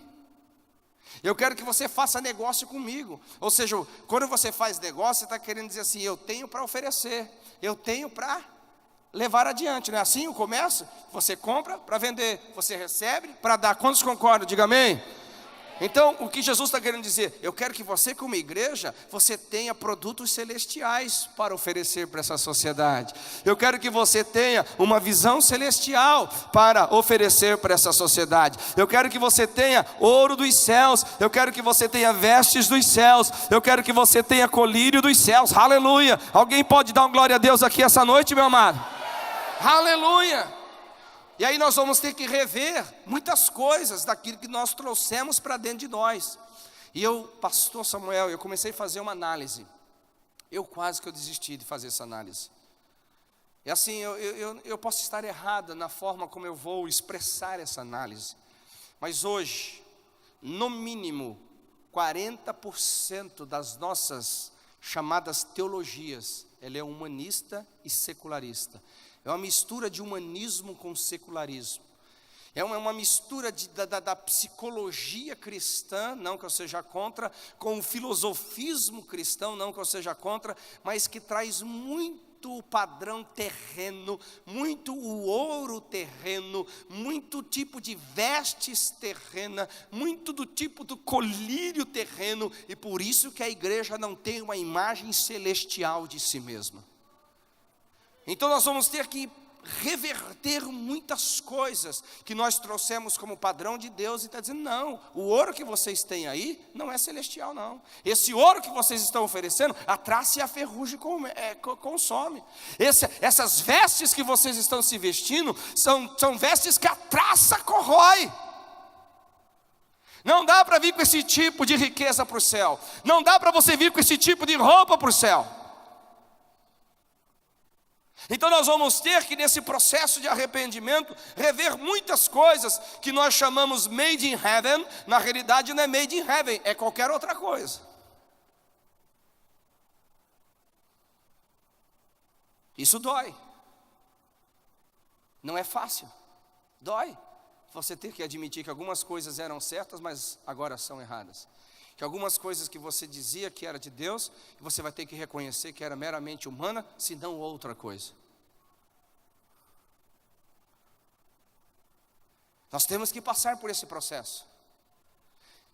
eu quero que você faça negócio comigo. Ou seja, quando você faz negócio, você está querendo dizer assim: eu tenho para oferecer, eu tenho para levar adiante, não é assim o comércio? Você compra para vender, você recebe para dar. Quantos concordam? Diga amém. Então, o que Jesus está querendo dizer? Eu quero que você, como igreja, você tenha produtos celestiais para oferecer para essa sociedade. Eu quero que você tenha uma visão celestial para oferecer para essa sociedade. Eu quero que você tenha ouro dos céus. Eu quero que você tenha vestes dos céus. Eu quero que você tenha colírio dos céus. Aleluia. Alguém pode dar um glória a Deus aqui essa noite, meu amado? Aleluia. E aí nós vamos ter que rever muitas coisas daquilo que nós trouxemos para dentro de nós. E eu, pastor Samuel, eu comecei a fazer uma análise. Eu quase que eu desisti de fazer essa análise. E assim, eu posso estar errada na forma como eu vou expressar essa análise. Mas hoje, no mínimo, 40% das nossas chamadas teologias, ela é humanista e secularista. É uma mistura de humanismo com secularismo. É uma mistura da psicologia cristã, não que eu seja contra, com o filosofismo cristão, não que eu seja contra, mas que traz muito o padrão terreno, muito o ouro terreno, muito tipo de vestes terrena, muito do tipo do colírio terreno, e por isso que a igreja não tem uma imagem celestial de si mesma. Então nós vamos ter que reverter muitas coisas que nós trouxemos como padrão de Deus, e está dizendo, não, o ouro que vocês têm aí não é celestial não, esse ouro que vocês estão oferecendo, a traça e a ferrugem consome, essas vestes que vocês estão se vestindo, são vestes que a traça corrói. Não dá para vir com esse tipo de riqueza para o céu, não dá para você vir com esse tipo de roupa para o céu. Então nós vamos ter que, nesse processo de arrependimento, rever muitas coisas que nós chamamos made in heaven. Na realidade não é made in heaven, é qualquer outra coisa. Isso dói. Não é fácil, dói. Você ter que admitir que algumas coisas eram certas, mas agora são erradas. Que algumas coisas que você dizia que era de Deus, você vai ter que reconhecer que era meramente humana, se não outra coisa. Nós temos que passar por esse processo.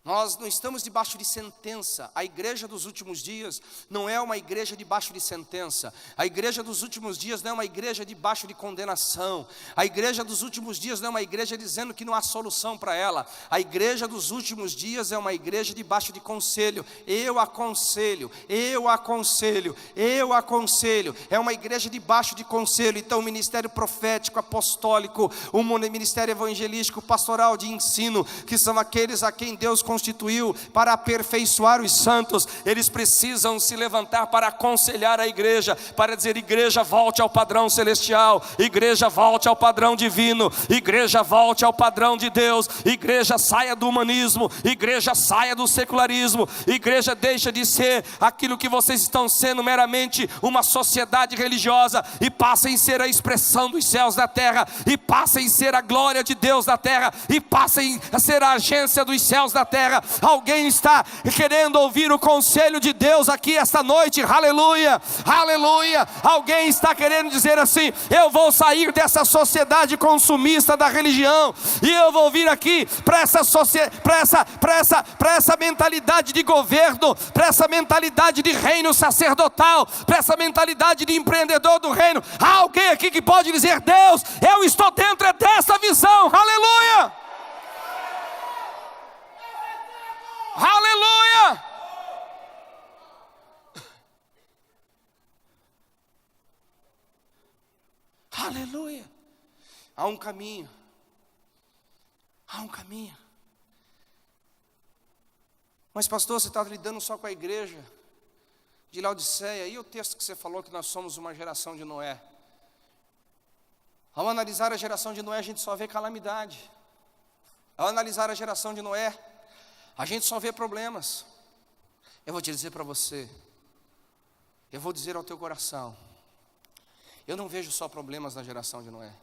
Nós não estamos debaixo de sentença. A igreja dos últimos dias não é uma igreja debaixo de sentença. A igreja dos últimos dias não é uma igreja debaixo de condenação. A igreja dos últimos dias não é uma igreja dizendo que não há solução para ela. A igreja dos últimos dias é uma igreja debaixo de conselho. Eu aconselho, eu aconselho, eu aconselho. É uma igreja debaixo de conselho. Então o ministério profético, apostólico, o ministério evangelístico, pastoral, de ensino, que são aqueles a quem Deus constituiu para aperfeiçoar os santos, eles precisam se levantar para aconselhar a igreja, para dizer, igreja, volte ao padrão celestial, igreja, volte ao padrão divino, igreja, volte ao padrão de Deus, igreja, saia do humanismo, igreja, saia do secularismo, igreja, deixa de ser aquilo que vocês estão sendo, meramente uma sociedade religiosa, e passem a ser a expressão dos céus da terra, e passem a ser a glória de Deus na terra, e passem a ser a agência dos céus da terra. Alguém está querendo ouvir o conselho de Deus aqui esta noite? Aleluia, aleluia. Alguém está querendo dizer assim, eu vou sair dessa sociedade consumista da religião, e eu vou vir aqui para essa mentalidade de governo, para essa mentalidade de reino sacerdotal, para essa mentalidade de empreendedor do reino. Há alguém aqui que pode dizer, Deus, eu estou dentro dessa visão, aleluia. Aleluia! Aleluia! Há um caminho. Há um caminho. Mas pastor, você está lidando só com a igreja de Laodiceia. E o texto que você falou que nós somos uma geração de Noé? Ao analisar a geração de Noé, a gente só vê calamidade. Ao analisar a geração de Noé, a gente só vê problemas. Eu vou te dizer para você, eu vou dizer ao teu coração, eu não vejo só problemas na geração de Noé.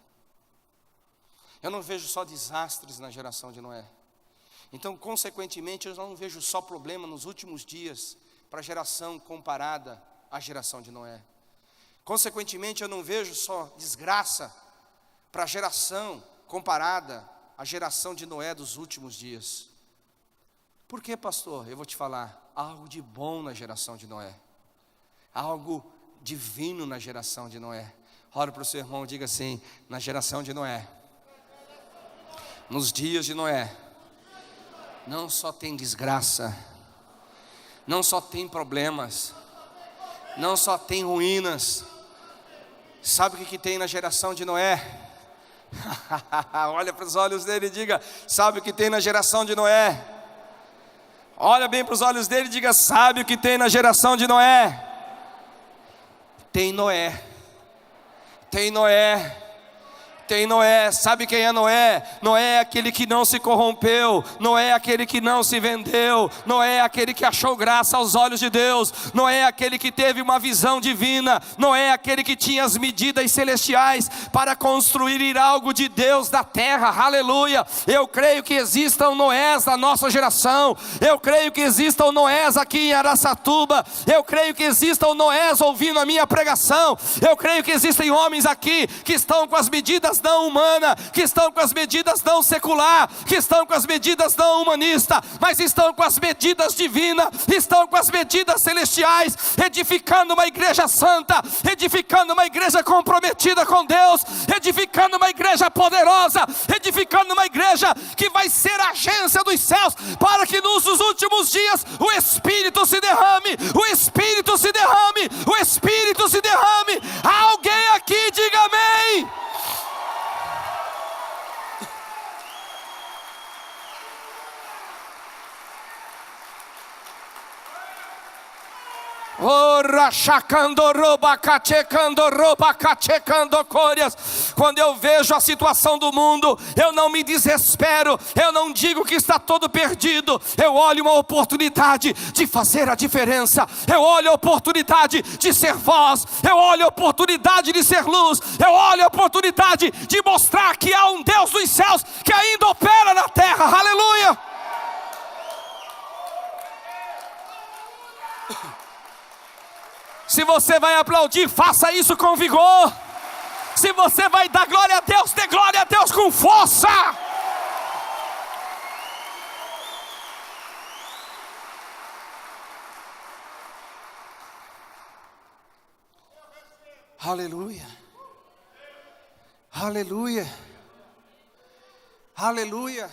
Eu não vejo só desastres na geração de Noé. Então, consequentemente, eu não vejo só problema nos últimos dias para a geração comparada à geração de Noé. Consequentemente, eu não vejo só desgraça para a geração comparada à geração de Noé dos últimos dias. Por que, pastor? Eu vou te falar, algo de bom na geração de Noé, algo divino na geração de Noé. Ora para o seu irmão, diga assim, na geração de Noé, nos dias de Noé, não só tem desgraça, não só tem problemas, não só tem ruínas. Sabe o que tem na geração de Noé? Olha para os olhos dele e diga, sabe o que tem na geração de Noé? Olha bem para os olhos dele e diga: sabe o que tem na geração de Noé? Tem Noé. Tem Noé. Tem Noé. Sabe quem é Noé? Noé é aquele que não se corrompeu. Noé é aquele que não se vendeu. Noé é aquele que achou graça aos olhos de Deus. Noé é aquele que teve uma visão divina. Noé é aquele que tinha as medidas celestiais para construir algo de Deus da terra. Aleluia. Eu creio que existam Noés na nossa geração. Eu creio que existam Noés aqui em Araçatuba. Eu creio que existam Noés ouvindo a minha pregação. Eu creio que existem homens aqui que estão com as medidas não humana, que estão com as medidas não secular, que estão com as medidas não humanista, mas estão com as medidas divinas, estão com as medidas celestiais, edificando uma igreja santa, edificando uma igreja comprometida com Deus, edificando uma igreja poderosa, edificando uma igreja que vai ser a agência dos céus, para que nos últimos dias o Espírito se derrame, o Espírito se derrame, o Espírito se derrame. Alguém aqui diga amém. Quando eu vejo a situação do mundo, eu não me desespero, eu não digo que está todo perdido, eu olho uma oportunidade de fazer a diferença, eu olho a oportunidade de ser voz, eu olho a oportunidade de ser luz, eu olho a oportunidade de mostrar que há um Deus dos céus que ainda opera na terra. Aleluia. Se você vai aplaudir, faça isso com vigor. Se você vai dar glória a Deus, dê glória a Deus com força. Aleluia. Aleluia. Aleluia.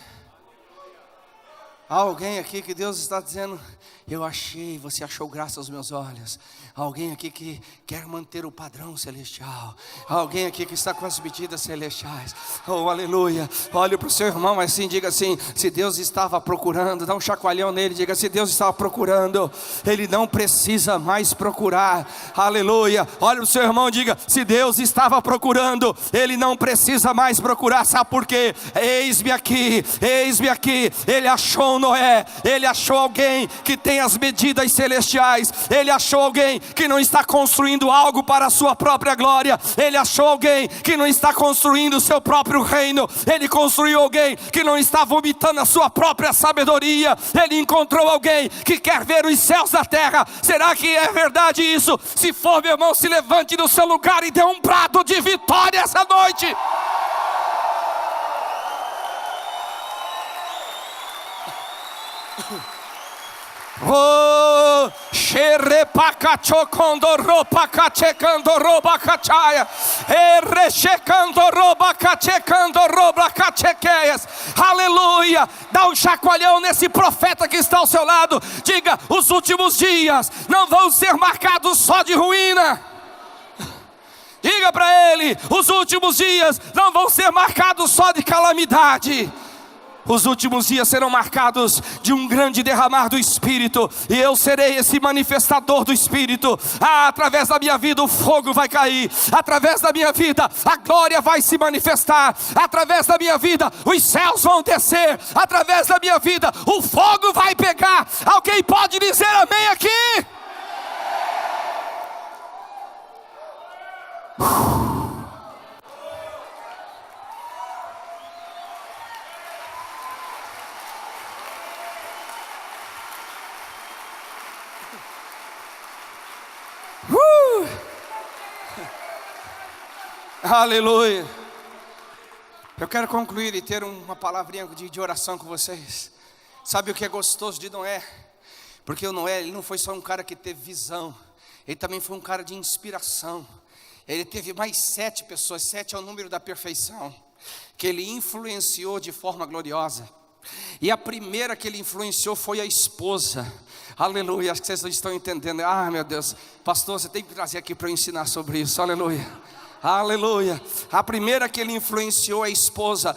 Há alguém aqui que Deus está dizendo: eu achei, você achou graça aos meus olhos. Há alguém aqui que quer manter o padrão celestial. Há alguém aqui que está com as medidas celestiais. Oh, aleluia. Olhe para o seu irmão assim, diga assim: se Deus estava procurando, dá um chacoalhão nele, diga: se Deus estava procurando, Ele não precisa mais procurar. Aleluia. Olhe para o seu irmão e diga: se Deus estava procurando, Ele não precisa mais procurar. Sabe por quê? Eis-me aqui, eis-me aqui. Ele achou Noé, ele achou alguém que tem as medidas celestiais, ele achou alguém que não está construindo algo para a sua própria glória, ele achou alguém que não está construindo o seu próprio reino, ele construiu alguém que não está vomitando a sua própria sabedoria, ele encontrou alguém que quer ver os céus da terra. Será que é verdade isso? Se for, meu irmão, se levante do seu lugar e dê um brado de vitória essa noite. Oh, aleluia. Dá um chacoalhão nesse profeta que está ao seu lado. Diga: os últimos dias não vão ser marcados só de ruína. Diga para ele: os últimos dias não vão ser marcados só de calamidade. Os últimos dias serão marcados de um grande derramar do Espírito, e eu serei esse manifestador do Espírito. Através da minha vida o fogo vai cair, através da minha vida a glória vai se manifestar, através da minha vida os céus vão descer, através da minha vida o fogo vai pegar. Alguém pode dizer amém aqui? Aleluia. Eu quero concluir e ter uma palavrinha de oração com vocês. Sabe o que é gostoso de Noé? Porque o Noé, ele não foi só um cara que teve visão, ele também foi um cara de inspiração. Ele teve mais 7 pessoas, 7 é o número da perfeição, que ele influenciou de forma gloriosa. E a primeira que ele influenciou foi a esposa. Aleluia, acho que vocês não estão entendendo. Ah, meu Deus, pastor, você tem que trazer aqui para eu ensinar sobre isso. Aleluia. Aleluia. A primeira que ele influenciou a esposa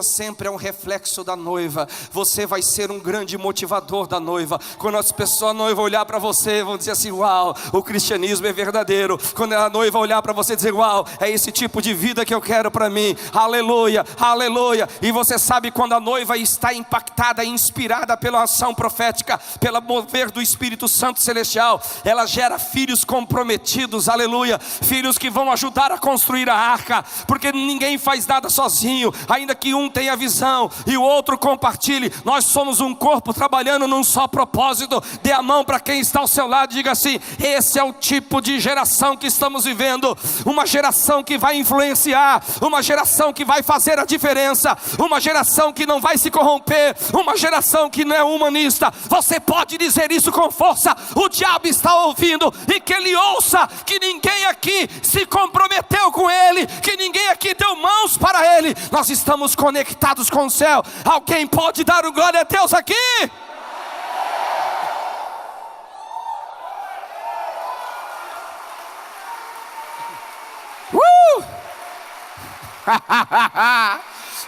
sempre é um reflexo da noiva. Você vai ser um grande motivador da noiva. Quando as pessoas, a noiva olhar para você, vão dizer assim: uau, o cristianismo é verdadeiro. Quando a noiva olhar para você, dizer: uau, é esse tipo de vida que eu quero para mim. Aleluia, aleluia. E você sabe, quando a noiva está impactada, inspirada pela ação profética, pelo mover do Espírito Santo Celestial, ela gera filhos comprometidos, aleluia, filhos que vão ajudar a construir a arca, porque ninguém faz nada sozinho, ainda que um tenha visão e o outro compartilhe. Nós somos um corpo trabalhando num só propósito. Dê a mão para quem está ao seu lado e diga assim: esse é o tipo de geração que estamos vivendo, uma geração que vai influenciar, uma geração que vai fazer a diferença, uma geração que não vai se corromper, uma geração que não é humanista. Você pode dizer isso com força. O diabo está ouvindo, e que ele ouça que ninguém aqui se comprometeu com ele, que ninguém aqui deu mãos para ele. Nós estamos conectados com o céu. Alguém pode dar um glória a Deus aqui?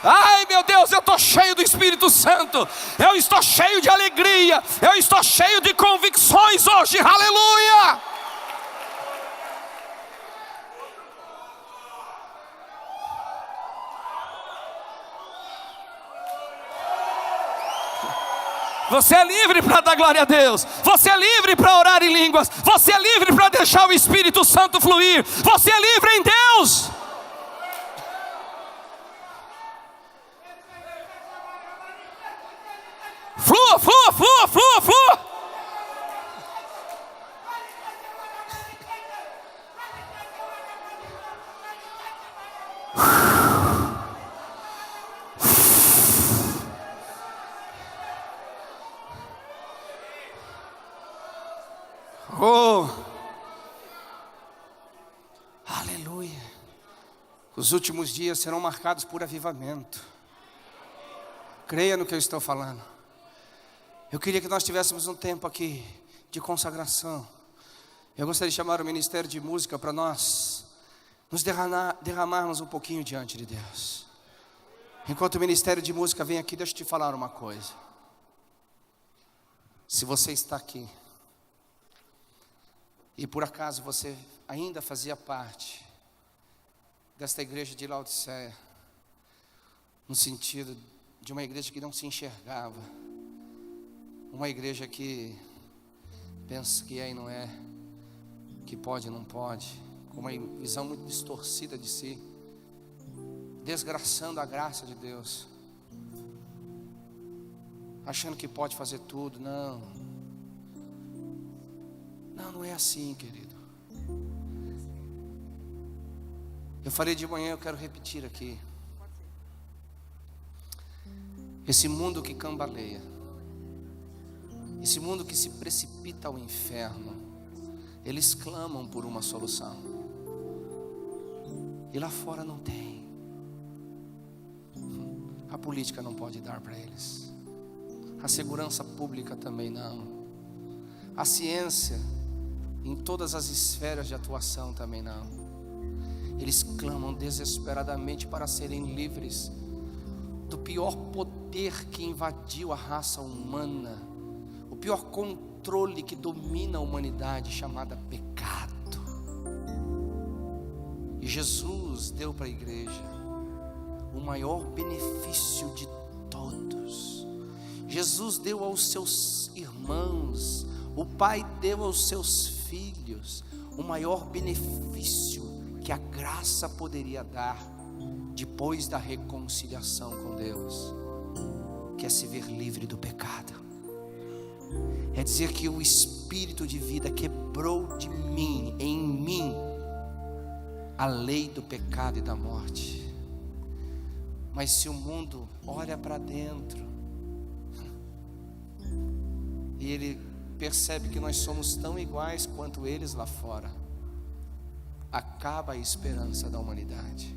Ai meu Deus, eu estou cheio do Espírito Santo, eu estou cheio de alegria, eu estou cheio de convicções hoje, aleluia! Você é livre para dar glória a Deus, você é livre para orar em línguas, você é livre para deixar o Espírito Santo fluir, você é livre em Deus. Flua, flua, flua, flua, flua. Oh, aleluia. Os últimos dias serão marcados por avivamento. Creia no que eu estou falando. Eu queria que nós tivéssemos um tempo aqui de consagração. Eu gostaria de chamar o Ministério de Música para nós nos derramarmos um pouquinho diante de Deus. Enquanto o Ministério de Música vem aqui, deixa eu te falar uma coisa. Se você está aqui e por acaso você ainda fazia parte desta igreja de Laodiceia, no sentido de uma igreja que não se enxergava, uma igreja que pensa que é e não é, que pode e não pode, com uma visão muito distorcida de si, desgraçando a graça de Deus, achando que pode fazer tudo. Não, não é assim, querido. Eu falei de manhã, eu quero repetir aqui. Esse mundo que cambaleia, esse mundo que se precipita ao inferno, eles clamam por uma solução, e lá fora não tem. A política não pode dar para eles, a segurança pública também não, a ciência em todas as esferas de atuação também não. Eles clamam desesperadamente para serem livres do pior poder que invadiu a raça humana, o pior controle que domina a humanidade, chamada pecado. E Jesus deu para a igreja o maior benefício de todos. Jesus deu aos seus irmãos, o Pai deu aos seus filhos o maior benefício que a graça poderia dar depois da reconciliação com Deus, que é se ver livre do pecado. É dizer que o Espírito de vida quebrou de mim, em mim, a lei do pecado e da morte. Mas se o mundo olha para dentro e ele percebe que nós somos tão iguais quanto eles lá fora, acaba a esperança da humanidade.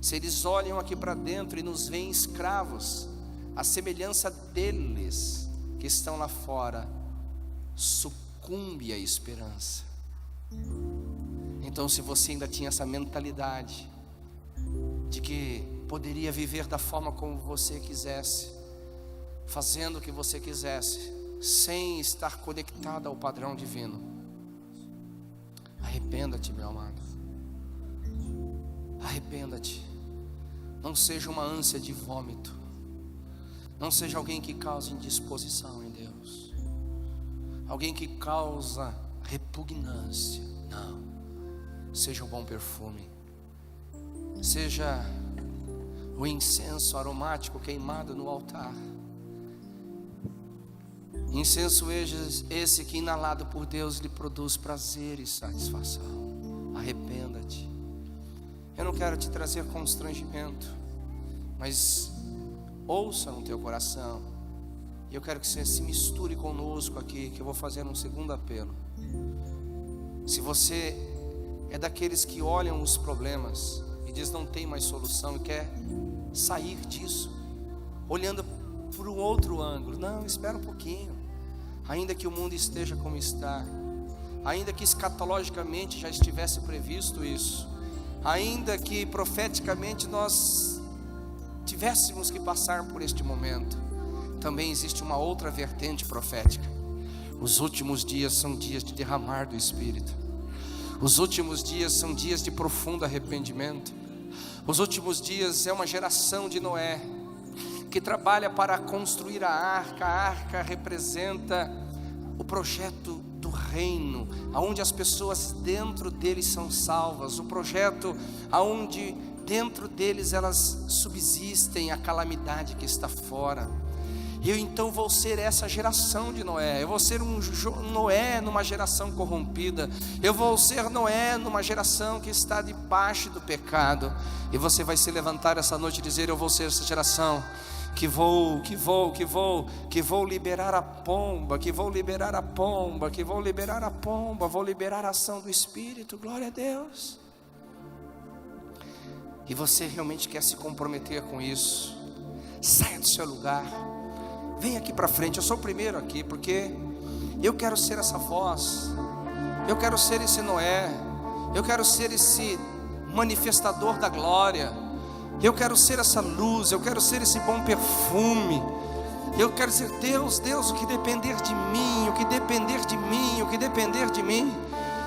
Se eles olham aqui para dentro e nos veem escravos, a semelhança deles que estão lá fora, sucumbe a esperança. Então, se você ainda tinha essa mentalidade de que poderia viver da forma como você quisesse, fazendo o que você quisesse, sem estar conectado ao padrão divino, arrependa-te, meu amado. Arrependa-te. Não seja uma ânsia de vômito. Não seja alguém que causa indisposição em Deus, alguém que causa repugnância. Não. Seja um bom perfume. Seja o incenso aromático queimado no altar. Incenso esse que, inalado por Deus, lhe produz prazer e satisfação. Arrependa-te. Eu não quero te trazer constrangimento, mas ouça no teu coração. E eu quero que você se misture conosco aqui, que eu vou fazer um segundo apelo. Se você é daqueles que olham os problemas e diz não tem mais solução e quer sair disso, olhando por um outro ângulo, não, espera um pouquinho. Ainda que o mundo esteja como está, ainda que escatologicamente já estivesse previsto isso, ainda que profeticamente nós tivéssemos que passar por este momento, também existe uma outra vertente profética. Os últimos dias são dias de derramar do Espírito. Os últimos dias são dias de profundo arrependimento. Os últimos dias é uma geração de Noé que trabalha para construir a arca. A arca representa o projeto do reino, aonde as pessoas dentro deles são salvas. O projeto aonde dentro deles elas subsistem a calamidade que está fora. Eu então vou ser essa geração de Noé. Eu vou ser um Noé numa geração corrompida. Eu vou ser Noé numa geração que está debaixo do pecado. E você vai se levantar essa noite e dizer: eu vou ser essa geração que vou liberar a pomba, que vou liberar a pomba, que vou liberar a pomba, vou liberar a ação do Espírito. Glória a Deus. E você realmente quer se comprometer com isso? Saia do seu lugar. Vem aqui para frente. Eu sou o primeiro aqui, porque eu quero ser essa voz. Eu quero ser esse Noé. Eu quero ser esse manifestador da glória. Eu quero ser essa luz. Eu quero ser esse bom perfume. Eu quero ser Deus, o que depender de mim, o que depender de mim, o que depender de mim.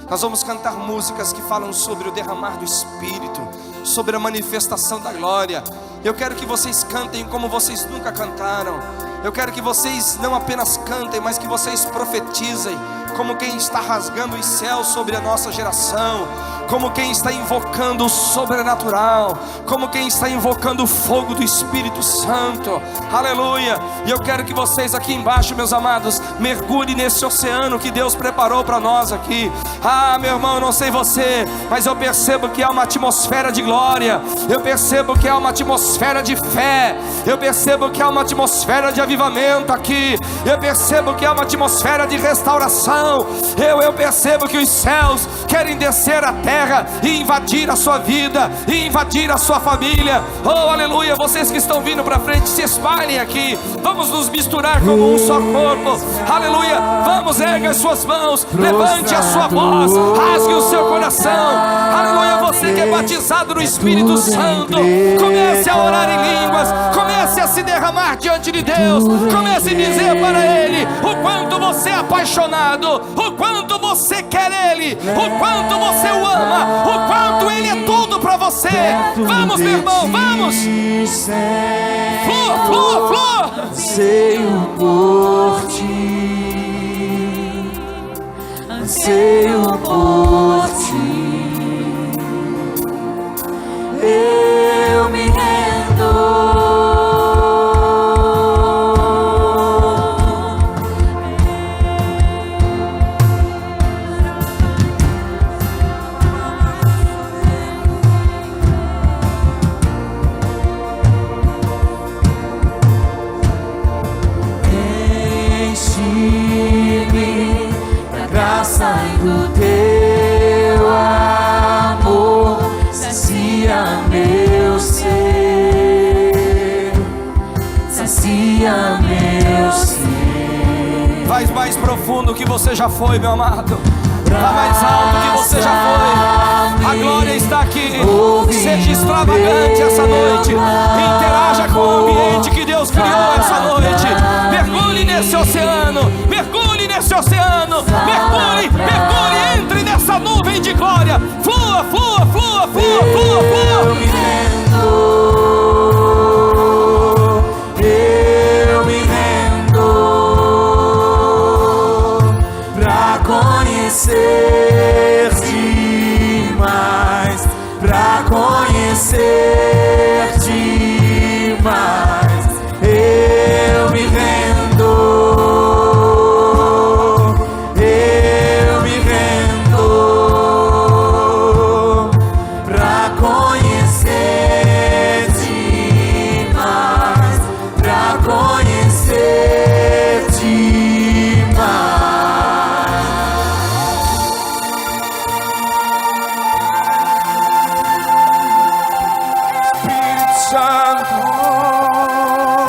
Nós vamos cantar músicas que falam sobre o derramar do Espírito, sobre a manifestação da glória. Eu quero que vocês cantem como vocês nunca cantaram. Eu quero que vocês não apenas cantem, mas que vocês profetizem, como quem está rasgando os céus sobre a nossa geração, como quem está invocando o sobrenatural, como quem está invocando o fogo do Espírito Santo. Aleluia. E eu quero que vocês aqui embaixo, meus amados, mergulhem nesse oceano que Deus preparou para nós aqui. Ah, meu irmão, eu não sei você, mas eu percebo que há uma atmosfera de glória. Eu percebo que há uma atmosfera de fé. Eu percebo que há uma atmosfera de avivamento aqui. Eu percebo que há uma atmosfera de restauração. Eu percebo que os céus querem descer à terra e invadir a sua vida, e invadir a sua família. Oh, aleluia. Vocês que estão vindo para frente, se espalhem aqui. Vamos nos misturar como um só corpo. Aleluia. Vamos, erga as suas mãos, levante a sua voz, rasgue o seu coração. Aleluia. Você que é batizado no Espírito Santo, comece a orar em línguas, comece a se derramar diante de Deus. Comece a dizer para Ele o quanto você é apaixonado, o quanto você quer Ele, o quanto você o ama, o quanto Ele é tudo para você. Vamos, meu irmão, vamos. Flua, flua, flua. Anseio por ti, anseio por ti. Eu me rendo. Sai do teu amor, sacia meu ser, sacia meu ser. Faz mais profundo que você já foi, meu amado. Vá mais alto que você já foi. A glória está aqui. Seja extravagante essa noite. Interaja com o ambiente que Deus criou essa noite. Mergulhe nesse oceano. Mergulhe nesse oceano. Mergulhe, mergulhe. Entre nessa nuvem de glória. Flua, flua, flua, flua, flua, flua. Eu me rendo pra conhecer-te mais, pra conhecer-te mais. Eu me rendo, eu me rendo pra conhecer-te mais, pra conhecer-te mais. Espírito Santo,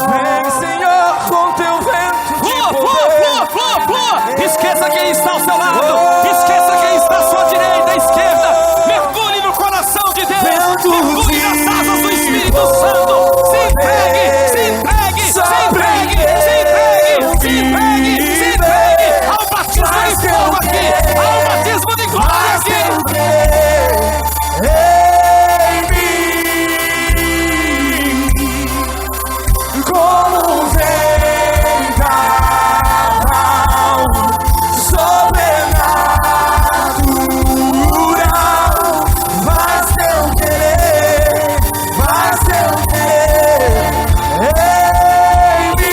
vem, Senhor, com teu vento de Flua, flua, poder. flua, flua, flua. Esqueça quem está ao seu lado. Esqueça quem está à sua direita, à esquerda. Mergulhe no coração de Deus. Mergulhe nas asas do Espírito Santo. Se entregue, se entregue, se entregue, se entregue, se entregue, se entregue ao batismo de fogo aqui, ao batismo de glória aqui. Como um vendaval sobrenatural, faz teu querer em mim.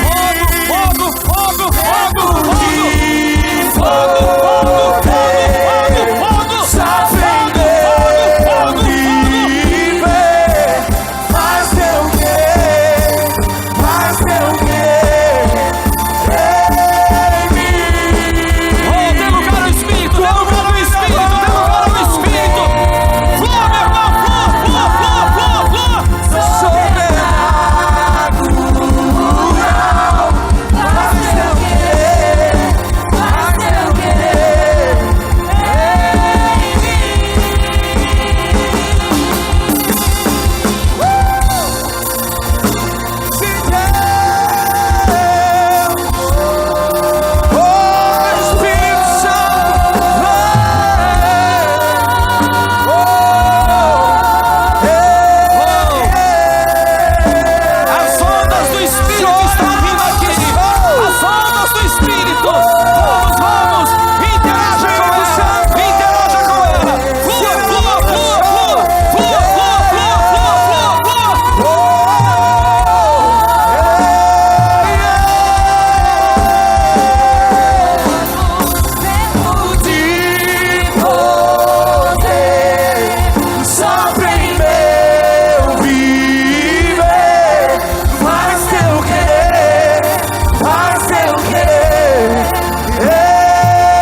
Fogo, fogo, fogo, fogo, fogo, fogo, fogo, fogo, fogo, fogo, Faz teu querer em mim. oh, dê lugar ao Espírito, dê lugar ao Espírito, dê lugar ao Espírito. Flua, meu irmão, flua, flua, flua, flua, flua. Sobrenatural, faz teu querer em mim. Sim, Espírito Santo, As ondas do Espírito estão vindo aqui. As ondas do Espírito. Vamos, vamos. Interaja com ela. Interaja com ela. Flua, flua, flua, flua. Flua, flua, flua, flua, flua, flua. de poder sopra em meu viver. Faz teu querer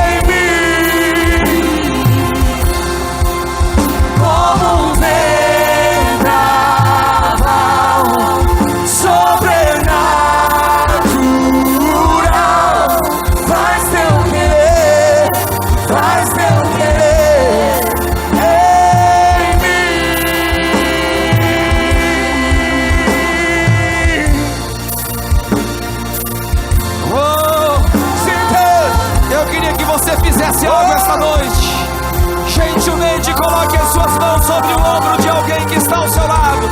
em mim. Como um vendaval sobrenatural, faz teu querer em mim. Oh, eu queria que você fizesse algo esta noite. Gentilmente coloque as suas mãos sobre o ombro de alguém que está ao seu lado.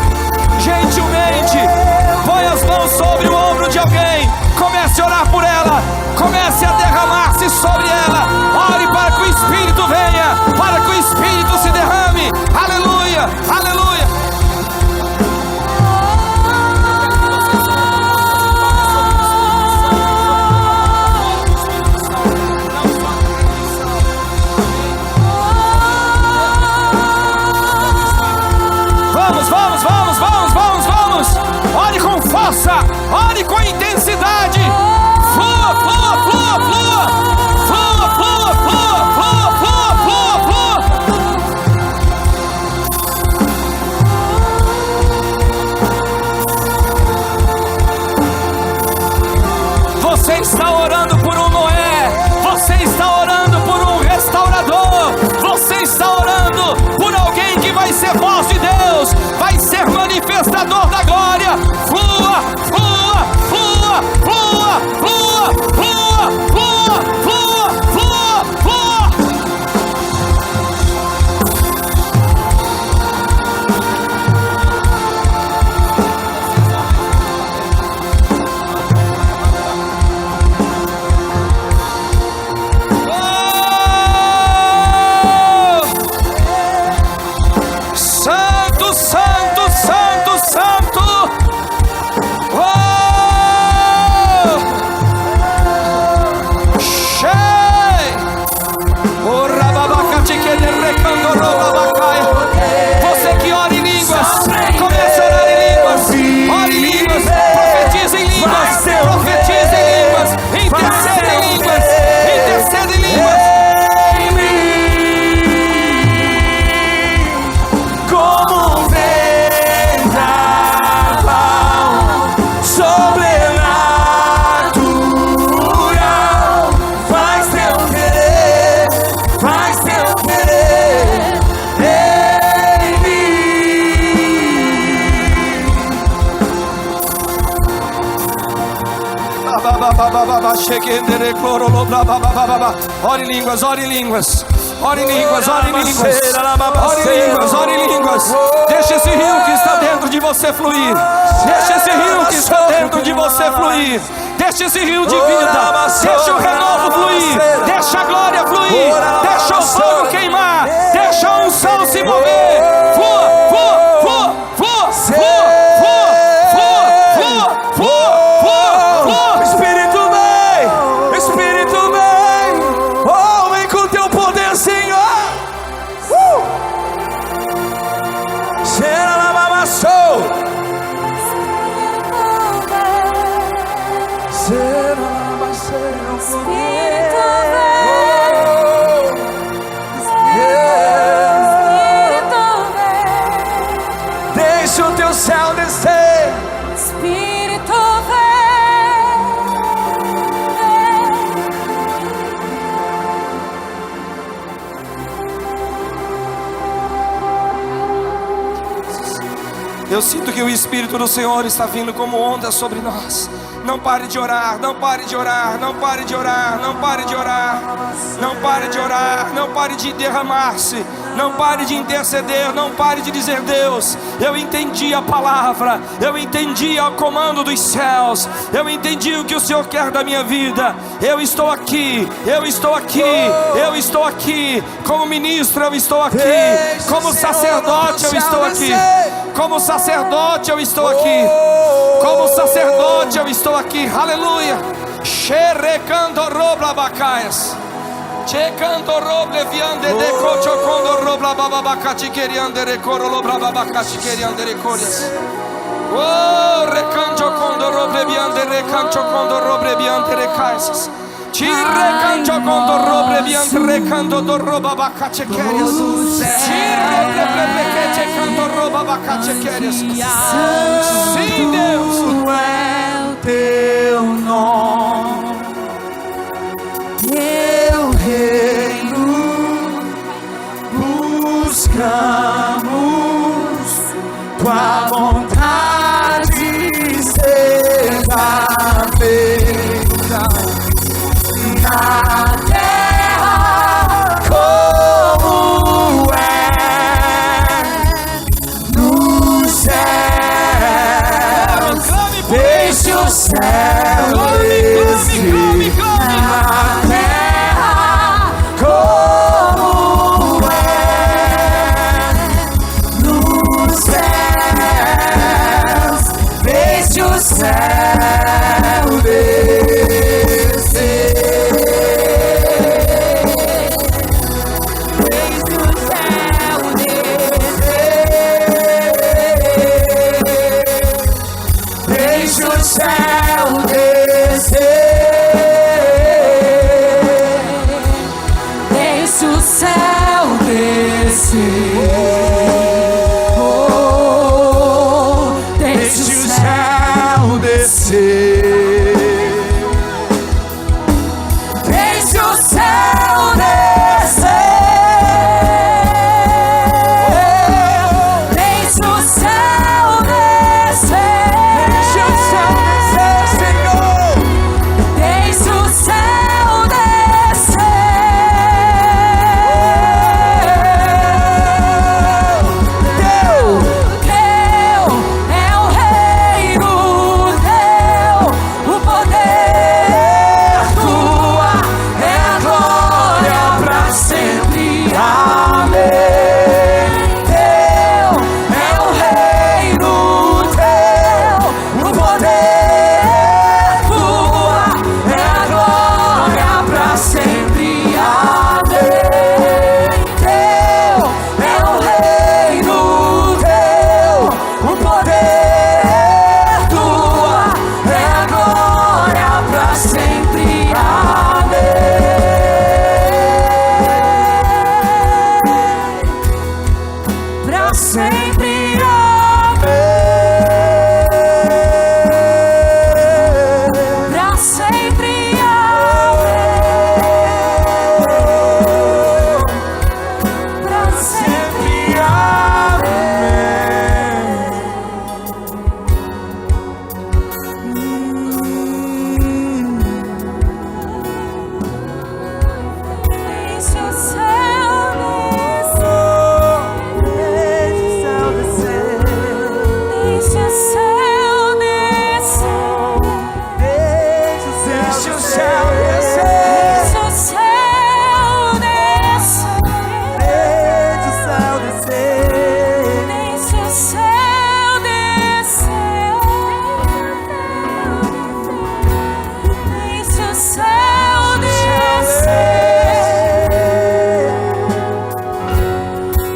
Gentilmente põe as mãos sobre o ombro de alguém. Comece a orar por ela. Comece a derramar-se sobre ela. Ore para que o Espírito venha, para que o Espírito se derrame. Aleluia, aleluia. Vamos, vamos, vamos, vamos, vamos, vamos. Ore com força, ore com intensidade. Flua, flua, flua, flua. Flua, flua, flua, flua, flua, flua, flua. Você está orando por um Noé. Você está orando por um restaurador. Você que ora em línguas, comece a orar em línguas. Ore em línguas, profetize em línguas, profetize em línguas, interceda em línguas, interceda em línguas. Como um vendaval sobrenatural, faz teu querer em mim. Ore em línguas, ore em línguas. Ore em línguas, ore em línguas. Ore em línguas, ore em línguas. Deixa esse rio que está dentro de você fluir. Deixa esse rio que está dentro de você fluir. Deixa esse rio de vida. Deixa o renovo fluir. Deixa a glória fluir. Deixa o fogo queimar. Deixa a unção se mover. Flua, flua, flua, flua, flua, flua, flua, flua, flua, flua. Espírito vem, oh, vem com teu poder, Senhor. Será la mamassou. Será la mamassou. Deixa o teu céu descer. Espírito Eu sinto que o Espírito do Senhor está vindo como onda sobre nós. Não pare de orar, não pare de orar, não pare de orar, não pare de orar, não pare de orar, não pare de derramar-se, não pare de interceder, não pare de dizer: Deus, eu entendi a palavra, eu entendi o comando dos céus, eu entendi o que o Senhor quer da minha vida. Eu estou aqui, eu estou aqui, eu estou aqui, como ministro eu estou aqui, como sacerdote eu estou aqui, como sacerdote eu estou aqui, como sacerdote eu estou aqui, aleluia. Xerecando robla bacaias, checando roble viande de cocho quando robla bababacati queriande recoro robla babacati queriande recorias. Oh, recancho quando roble viande recancho quando roble viande recaisas. Ci recancho quando roble viande recanto do roba bacati querias. Ci roble che checando roba bacati querias. Sim, Deus. É o teu nome, teu reino buscamos, tua vontade seja feita na terra como é no céu. Deixe o céu céu descer,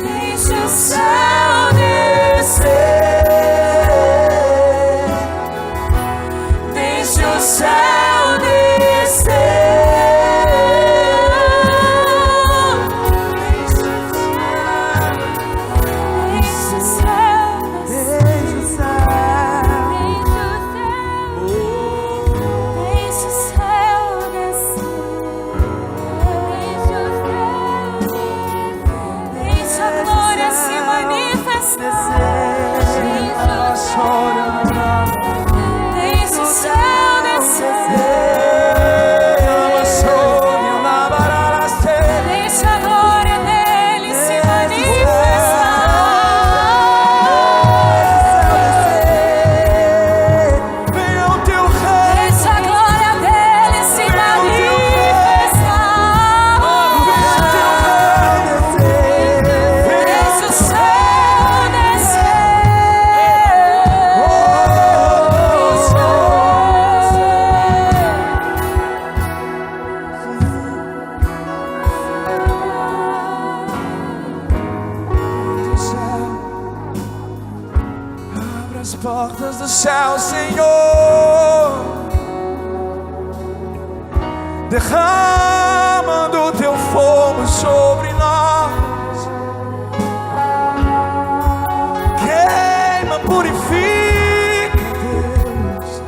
deixa o céu descer, deixa o céu descer. As portas do céu, Senhor, derramando o teu fogo sobre nós. Queima, purifica, Deus.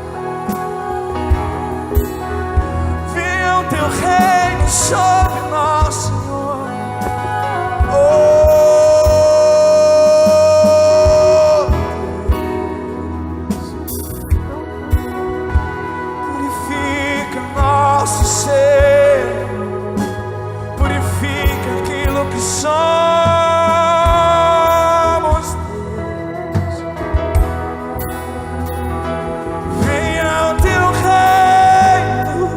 Venha o teu reino sobre nós, Senhor. Purifica aquilo que somos, Deus. Venha o teu reino,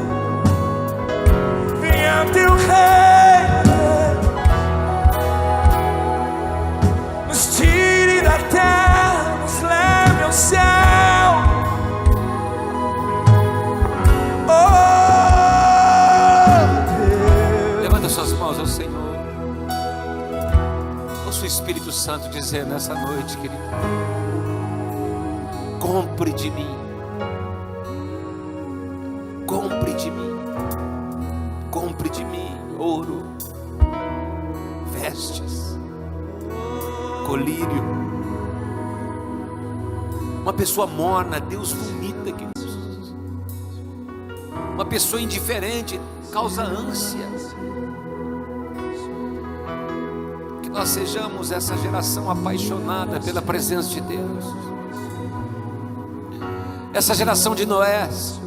venha o teu reino, nos tire da terra, nos leve ao céu. Suas mãos ao Senhor. Ouça o Espírito Santo dizer nessa noite, querido: compre de mim, compre de mim, compre de mim ouro, vestes, colírio. Uma pessoa morna, Deus vomita, queridos. Uma pessoa indiferente causa ânsia. Nós sejamos essa geração apaixonada pela presença de Deus, essa geração de Noés,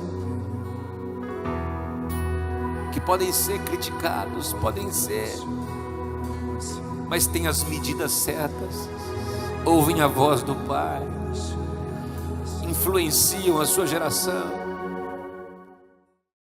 que podem ser criticados, podem ser, mas têm as medidas certas, ouvem a voz do Pai, influenciam a sua geração.